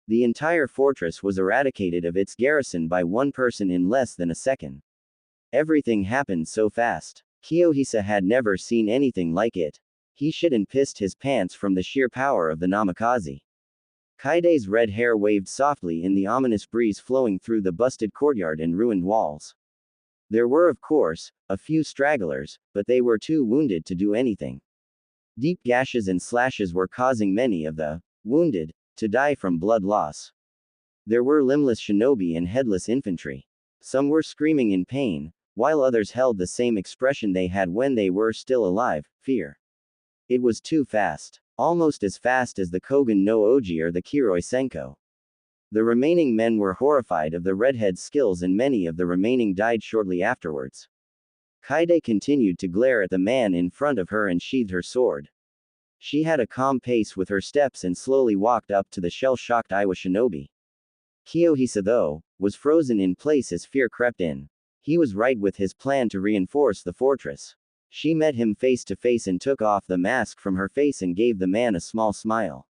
The entire fortress was eradicated of its garrison by 1 person in less than a second. Everything happened so fast. Kiyohisa had never seen anything like it. He shit and pissed his pants from the sheer power of the namikaze. Kaide's red hair waved softly in the ominous breeze flowing through the busted courtyard and ruined walls. There were of course, a few stragglers, but they were too wounded to do anything. Deep gashes and slashes were causing many of the wounded to die from blood loss. There were limbless shinobi and headless infantry. Some were screaming in pain, while others held the same expression they had when they were still alive, fear. It was too fast. Almost as fast as the Kogen no Oji or the Kiroi Senko. The remaining men were horrified of the redhead's skills and many of the remaining died shortly afterwards. Kaide continued to glare at the man in front of her and sheathed her sword. She had a calm pace with her steps and slowly walked up to the shell-shocked Iwa shinobi. Kiyohisa, though, was frozen in place as fear crept in. He was right with his plan to reinforce the fortress. She met him face to face and took off the mask from her face and gave the man a small smile.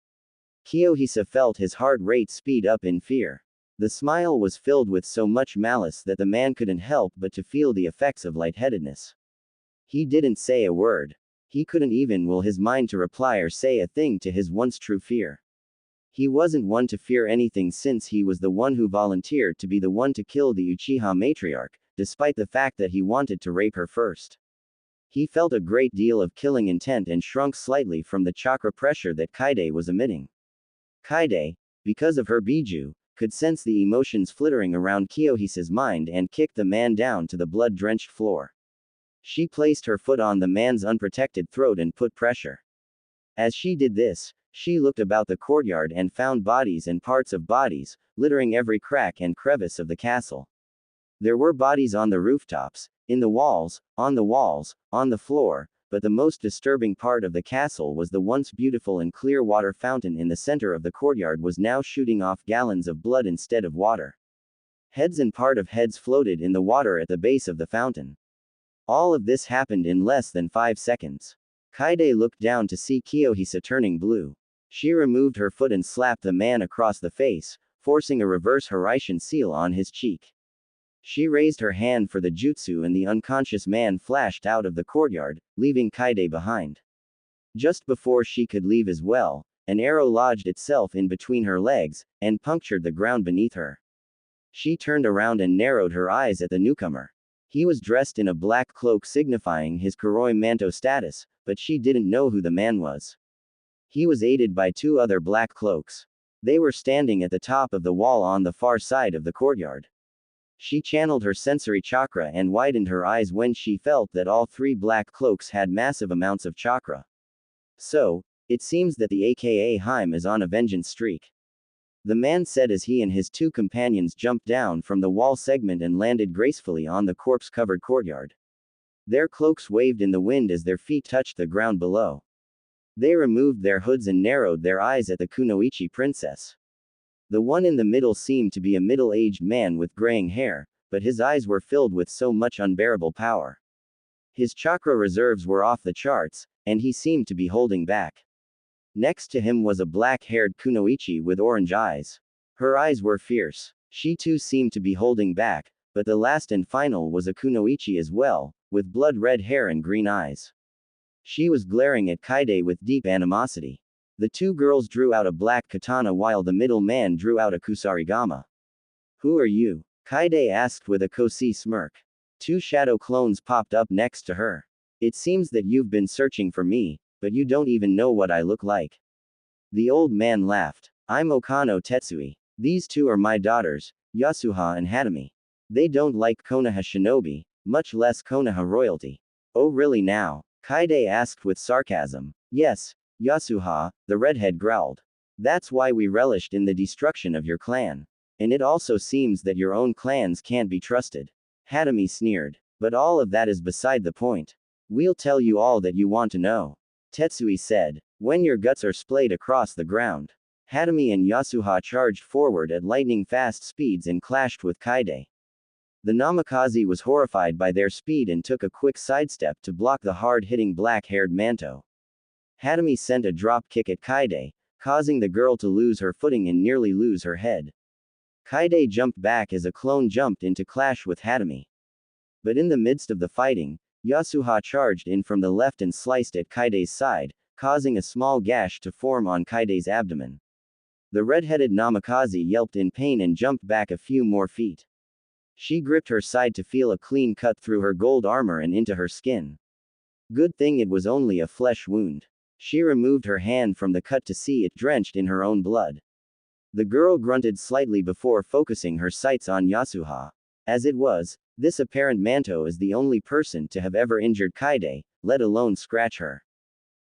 Kiyohisa felt his heart rate speed up in fear. The smile was filled with so much malice that the man couldn't help but to feel the effects of lightheadedness. He didn't say a word. He couldn't even will his mind to reply or say a thing to his once true fear. He wasn't one to fear anything since he was the one who volunteered to be the one to kill the Uchiha matriarch, despite the fact that he wanted to rape her first. He felt a great deal of killing intent and shrunk slightly from the chakra pressure that Kaide was emitting. Kaide, because of her Biju, could sense the emotions flittering around Kiyohisa's mind and kicked the man down to the blood-drenched floor. She placed her foot on the man's unprotected throat and put pressure. As she did this, she looked about the courtyard and found bodies and parts of bodies, littering every crack and crevice of the castle. There were bodies on the rooftops, in the walls, on the floor, but the most disturbing part of the castle was the once beautiful and clear water fountain in the center of the courtyard was now shooting off gallons of blood instead of water. Heads and part of heads floated in the water at the base of the fountain. All of this happened in less than 5 seconds. Kaide looked down to see Kiyohisa turning blue. She removed her foot and slapped the man across the face, forcing a reverse Hiraishin seal on his cheek. She raised her hand for the jutsu and the unconscious man flashed out of the courtyard, leaving Kaide behind. Just before she could leave as well, an arrow lodged itself in between her legs, and punctured the ground beneath her. She turned around and narrowed her eyes at the newcomer. He was dressed in a black cloak signifying his Kuroi Manto status, but she didn't know who the man was. He was aided by 2 other black cloaks. They were standing at the top of the wall on the far side of the courtyard. She channeled her sensory chakra and widened her eyes when she felt that all 3 black cloaks had massive amounts of chakra. So, it seems that the aka Haim is on a vengeance streak. The man said as he and his 2 companions jumped down from the wall segment and landed gracefully on the corpse-covered courtyard. Their cloaks waved in the wind as their feet touched the ground below. They removed their hoods and narrowed their eyes at the Kunoichi princess. The one in the middle seemed to be a middle-aged man with graying hair, but his eyes were filled with so much unbearable power. His chakra reserves were off the charts, and he seemed to be holding back. Next to him was a black-haired Kunoichi with orange eyes. Her eyes were fierce. She too seemed to be holding back, but the last and final was a Kunoichi as well, with blood-red hair and green eyes. She was glaring at Kaide with deep animosity. The 2 girls drew out a black katana while the middle man drew out a kusarigama. Who are you? Kaide asked with a Kosi smirk. 2 shadow clones popped up next to her. It seems that you've been searching for me, but you don't even know what I look like. The old man laughed. I'm Okano Tetsui. These 2 are my daughters, Yasuha and Hatami. They don't like Konoha shinobi, much less Konoha royalty. Oh really now? Kaide asked with sarcasm. Yes, Yasuha, the redhead growled. That's why we relished in the destruction of your clan. And it also seems that your own clans can't be trusted. Hatami sneered. But all of that is beside the point. We'll tell you all that you want to know. Tetsui said. When your guts are splayed across the ground. Hatami and Yasuha charged forward at lightning-fast speeds and clashed with Kaide. The Namikaze was horrified by their speed and took a quick sidestep to block the hard-hitting black-haired Manto. Hatami sent a drop kick at Kaide, causing the girl to lose her footing and nearly lose her head. Kaide jumped back as a clone jumped in to clash with Hatami. But in the midst of the fighting, Yasuha charged in from the left and sliced at Kaide's side, causing a small gash to form on Kaide's abdomen. The red-headed Namikaze yelped in pain and jumped back a few more feet. She gripped her side to feel a clean cut through her gold armor and into her skin. Good thing it was only a flesh wound. She removed her hand from the cut to see it drenched in her own blood. The girl grunted slightly before focusing her sights on Yasuha. As it was, this apparent Manto is the only person to have ever injured Kaide, let alone scratch her.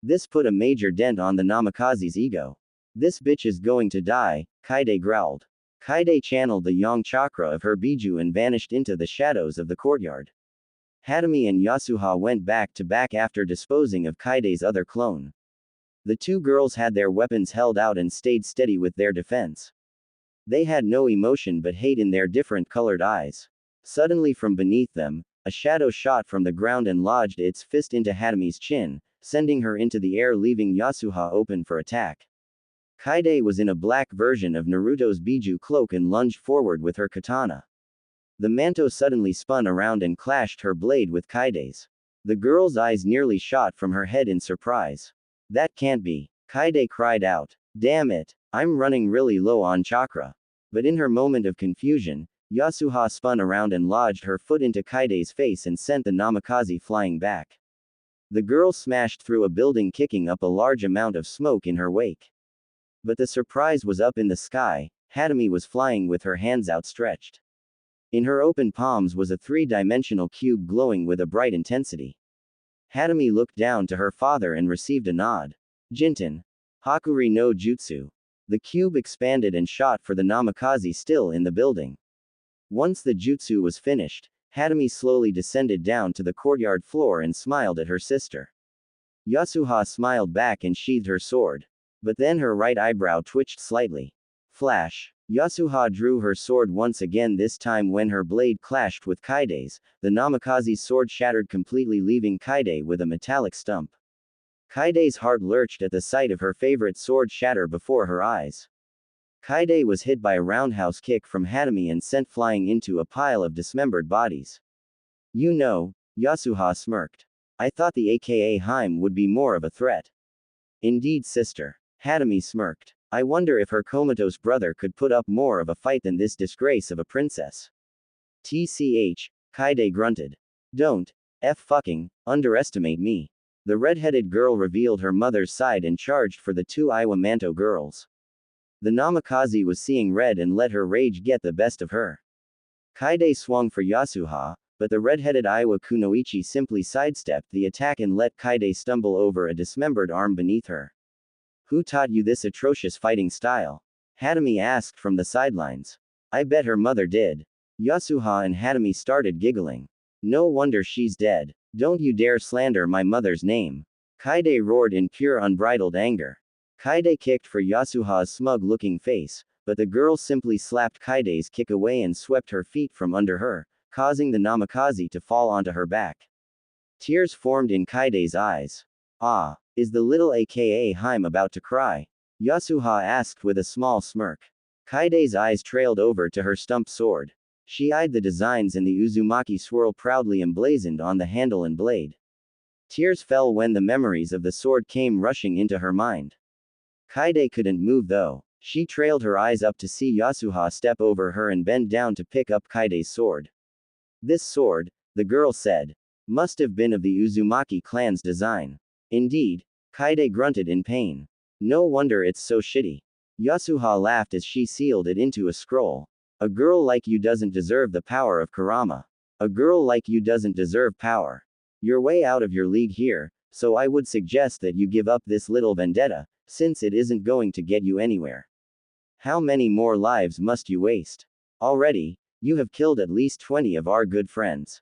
This put a major dent on the Namikaze's ego. This bitch is going to die, Kaide growled. Kaide channeled the yang chakra of her Biju and vanished into the shadows of the courtyard. Hatami and Yasuha went back to back after disposing of Kaide's other clone. The 2 girls had their weapons held out and stayed steady with their defense. They had no emotion but hate in their different colored eyes. Suddenly from beneath them, a shadow shot from the ground and lodged its fist into Hatami's chin, sending her into the air leaving Yasuha open for attack. Kaide was in a black version of Naruto's Biju cloak and lunged forward with her katana. The Manto suddenly spun around and clashed her blade with Kaide's. The girl's eyes nearly shot from her head in surprise. That can't be. Kaide cried out. Damn it, I'm running really low on chakra. But in her moment of confusion, Yasuha spun around and lodged her foot into Kaide's face and sent the Namikaze flying back. The girl smashed through a building, kicking up a large amount of smoke in her wake. But the surprise was up in the sky. Hadami was flying with her hands outstretched. In her open palms was a three-dimensional cube glowing with a bright intensity. Hadami looked down to her father and received a nod. Jinten. Hakuri no Jutsu. The cube expanded and shot for the Namikaze still in the building. Once the jutsu was finished, Hadami slowly descended down to the courtyard floor and smiled at her sister. Yasuha smiled back and sheathed her sword. But then her right eyebrow twitched slightly. Flash. Yasuha drew her sword once again, this time when her blade clashed with Kaide's, the Namikaze's sword shattered completely, leaving Kaide with a metallic stump. Kaide's heart lurched at the sight of her favorite sword shatter before her eyes. Kaide was hit by a roundhouse kick from Hadami and sent flying into a pile of dismembered bodies. You know, Yasuha smirked. I thought the aka Haim would be more of a threat. Indeed, sister. Hadami smirked. I wonder if her comatose brother could put up more of a fight than this disgrace of a princess. TCH, Kaide grunted. Don't fucking underestimate me. The red-headed girl revealed her mother's side and charged for the two Iwa Manto girls. The Namikaze was seeing red and let her rage get the best of her. Kaide swung for Yasuha, but the red-headed Iwa Kunoichi simply sidestepped the attack and let Kaide stumble over a dismembered arm beneath her. Who taught you this atrocious fighting style? Hadami asked from the sidelines. I bet her mother did. Yasuha and Hadami started giggling. No wonder she's dead. Don't you dare slander my mother's name. Kaide roared in pure unbridled anger. Kaide kicked for Yasuha's smug-looking face, but the girl simply slapped Kaide's kick away and swept her feet from under her, causing the Namikaze to fall onto her back. Tears formed in Kaide's eyes. Ah, is the little aka Haim about to cry? Yasuha asked with a small smirk. Kaide's eyes trailed over to her stumped sword. She eyed the designs in the Uzumaki swirl proudly emblazoned on the handle and blade. Tears fell when the memories of the sword came rushing into her mind. Kaide couldn't move though. She trailed her eyes up to see Yasuha step over her and bend down to pick up Kaide's sword. This sword, the girl said, must have been of the Uzumaki clan's design. Indeed, Kaide grunted in pain. No wonder it's so shitty. Yasuha laughed as she sealed it into a scroll. A girl like you doesn't deserve the power of Kurama. A girl like you doesn't deserve power. You're way out of your league here, so I would suggest that you give up this little vendetta, since it isn't going to get you anywhere. How many more lives must you waste? Already, you have killed at least 20 of our good friends.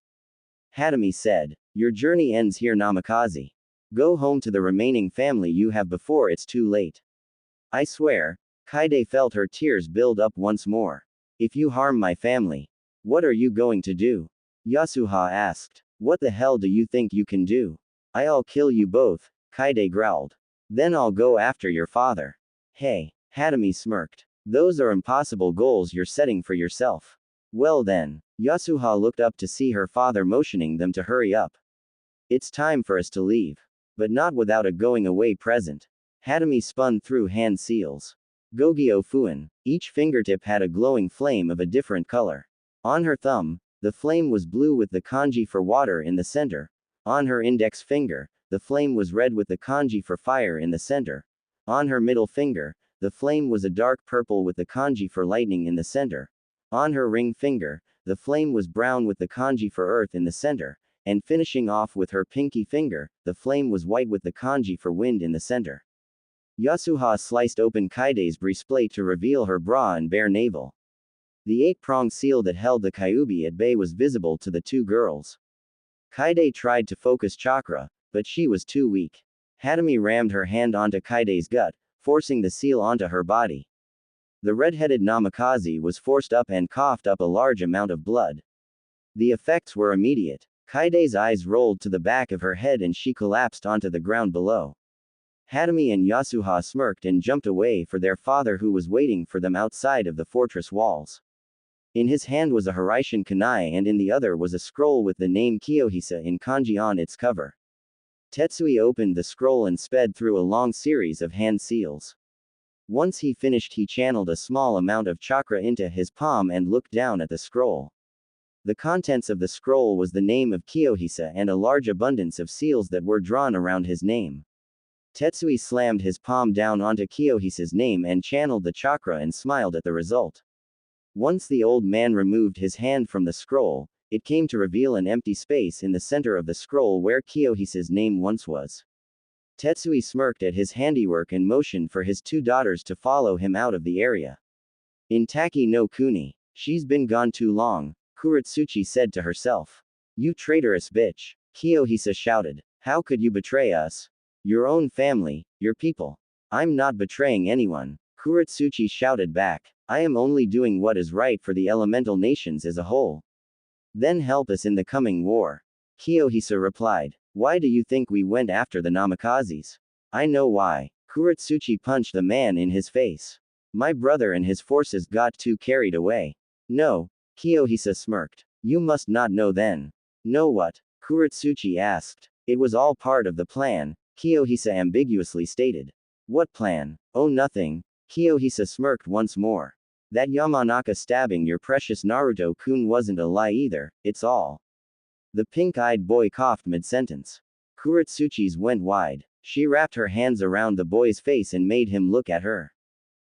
Hadami said. Your journey ends here, Namikaze. Go home to the remaining family you have before it's too late. I swear. Kaide felt her tears build up once more. If you harm my family, what are you going to do? Yasuha asked. What the hell do you think you can do? I'll kill you both, Kaide growled. Then I'll go after your father. Hey, Hadami smirked. Those are impossible goals you're setting for yourself. Well then, Yasuha looked up to see her father motioning them to hurry up. It's time for us to leave. But not without a going away present. Hadami spun through hand seals. Gogyo Fuin. Each fingertip had a glowing flame of a different color. On her thumb, the flame was blue with the kanji for water in the center. On her index finger, the flame was red with the kanji for fire in the center. On her middle finger, the flame was a dark purple with the kanji for lightning in the center. On her ring finger, the flame was brown with the kanji for earth in the center. And finishing off with her pinky finger, the flame was white with the kanji for wind in the center. Yasuha sliced open Kaide's breastplate to reveal her bra and bare navel. The 8-pronged seal that held the Kyuubi at bay was visible to the two girls. Kaide tried to focus chakra, but she was too weak. Hadami rammed her hand onto Kaide's gut, forcing the seal onto her body. The red-headed Namikaze was forced up and coughed up a large amount of blood. The effects were immediate. Kaide's eyes rolled to the back of her head and she collapsed onto the ground below. Hadami and Yasuha smirked and jumped away for their father who was waiting for them outside of the fortress walls. In his hand was a Hiraishin kunai and in the other was a scroll with the name Kiyohisa in kanji on its cover. Tetsui opened the scroll and sped through a long series of hand seals. Once he finished, he channeled a small amount of chakra into his palm and looked down at the scroll. The contents of the scroll was the name of Kiyohisa and a large abundance of seals that were drawn around his name. Tetsui slammed his palm down onto Kiyohisa's name and channeled the chakra and smiled at the result. Once the old man removed his hand from the scroll, it came to reveal an empty space in the center of the scroll where Kiyohisa's name once was. Tetsui smirked at his handiwork and motioned for his two daughters to follow him out of the area. In Taki no Kuni, she's been gone too long, Kurotsuchi said to herself. You traitorous bitch, Kiyohisa shouted. How could you betray us? Your own family, your people. I'm not betraying anyone, Kurotsuchi shouted back. I am only doing what is right for the elemental nations as a whole. Then help us in the coming war. Kiyohisa replied. Why do you think we went after the Namakazes? I know why. Kurotsuchi punched the man in his face. My brother and his forces got too carried away. No, Kiyohisa smirked. You must not know then. Know what? Kurotsuchi asked. It was all part of the plan, Kiyohisa ambiguously stated. What plan? Oh, nothing. Kiyohisa smirked once more. That Yamanaka stabbing your precious Naruto-kun wasn't a lie either, it's all. The pink-eyed boy coughed mid-sentence. Kurotsuchi's went wide. She wrapped her hands around the boy's face and made him look at her.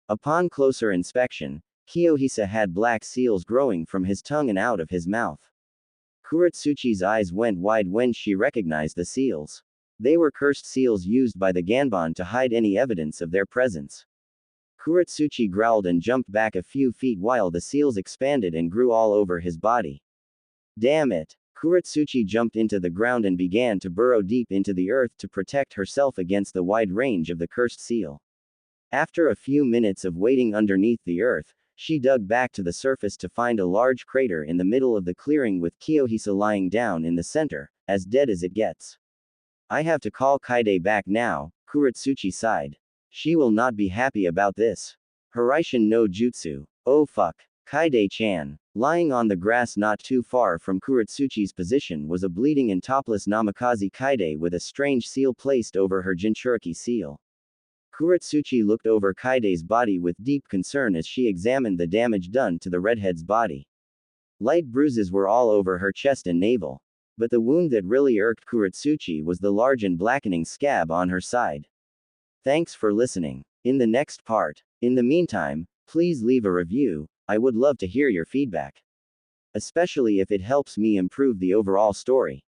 Upon closer inspection, Kiyohisa had black seals growing from his tongue and out of his mouth. Kurotsuchi's eyes went wide when she recognized the seals. They were cursed seals used by the Ganbon to hide any evidence of their presence. Kurotsuchi growled and jumped back a few feet while the seals expanded and grew all over his body. Damn it! Kurotsuchi jumped into the ground and began to burrow deep into the earth to protect herself against the wide range of the cursed seal. After a few minutes of waiting underneath the earth, she dug back to the surface to find a large crater in the middle of the clearing with Kiyohisa lying down in the center, as dead as it gets. I have to call Kaide back now, Kurotsuchi sighed. She will not be happy about this. Hiraishin no Jutsu. Oh fuck. Kaide-chan. Lying on the grass not too far from Kurotsuchi's position was a bleeding and topless Namikaze Kaide with a strange seal placed over her Jinchuriki seal. Kurotsuchi looked over Kaide's body with deep concern as she examined the damage done to the redhead's body. Light bruises were all over her chest and navel. But the wound that really irked Kurotsuchi was the large and blackening scab on her side. Thanks for listening. In the next part. In the meantime, please leave a review. I would love to hear your feedback. Especially if it helps me improve the overall story.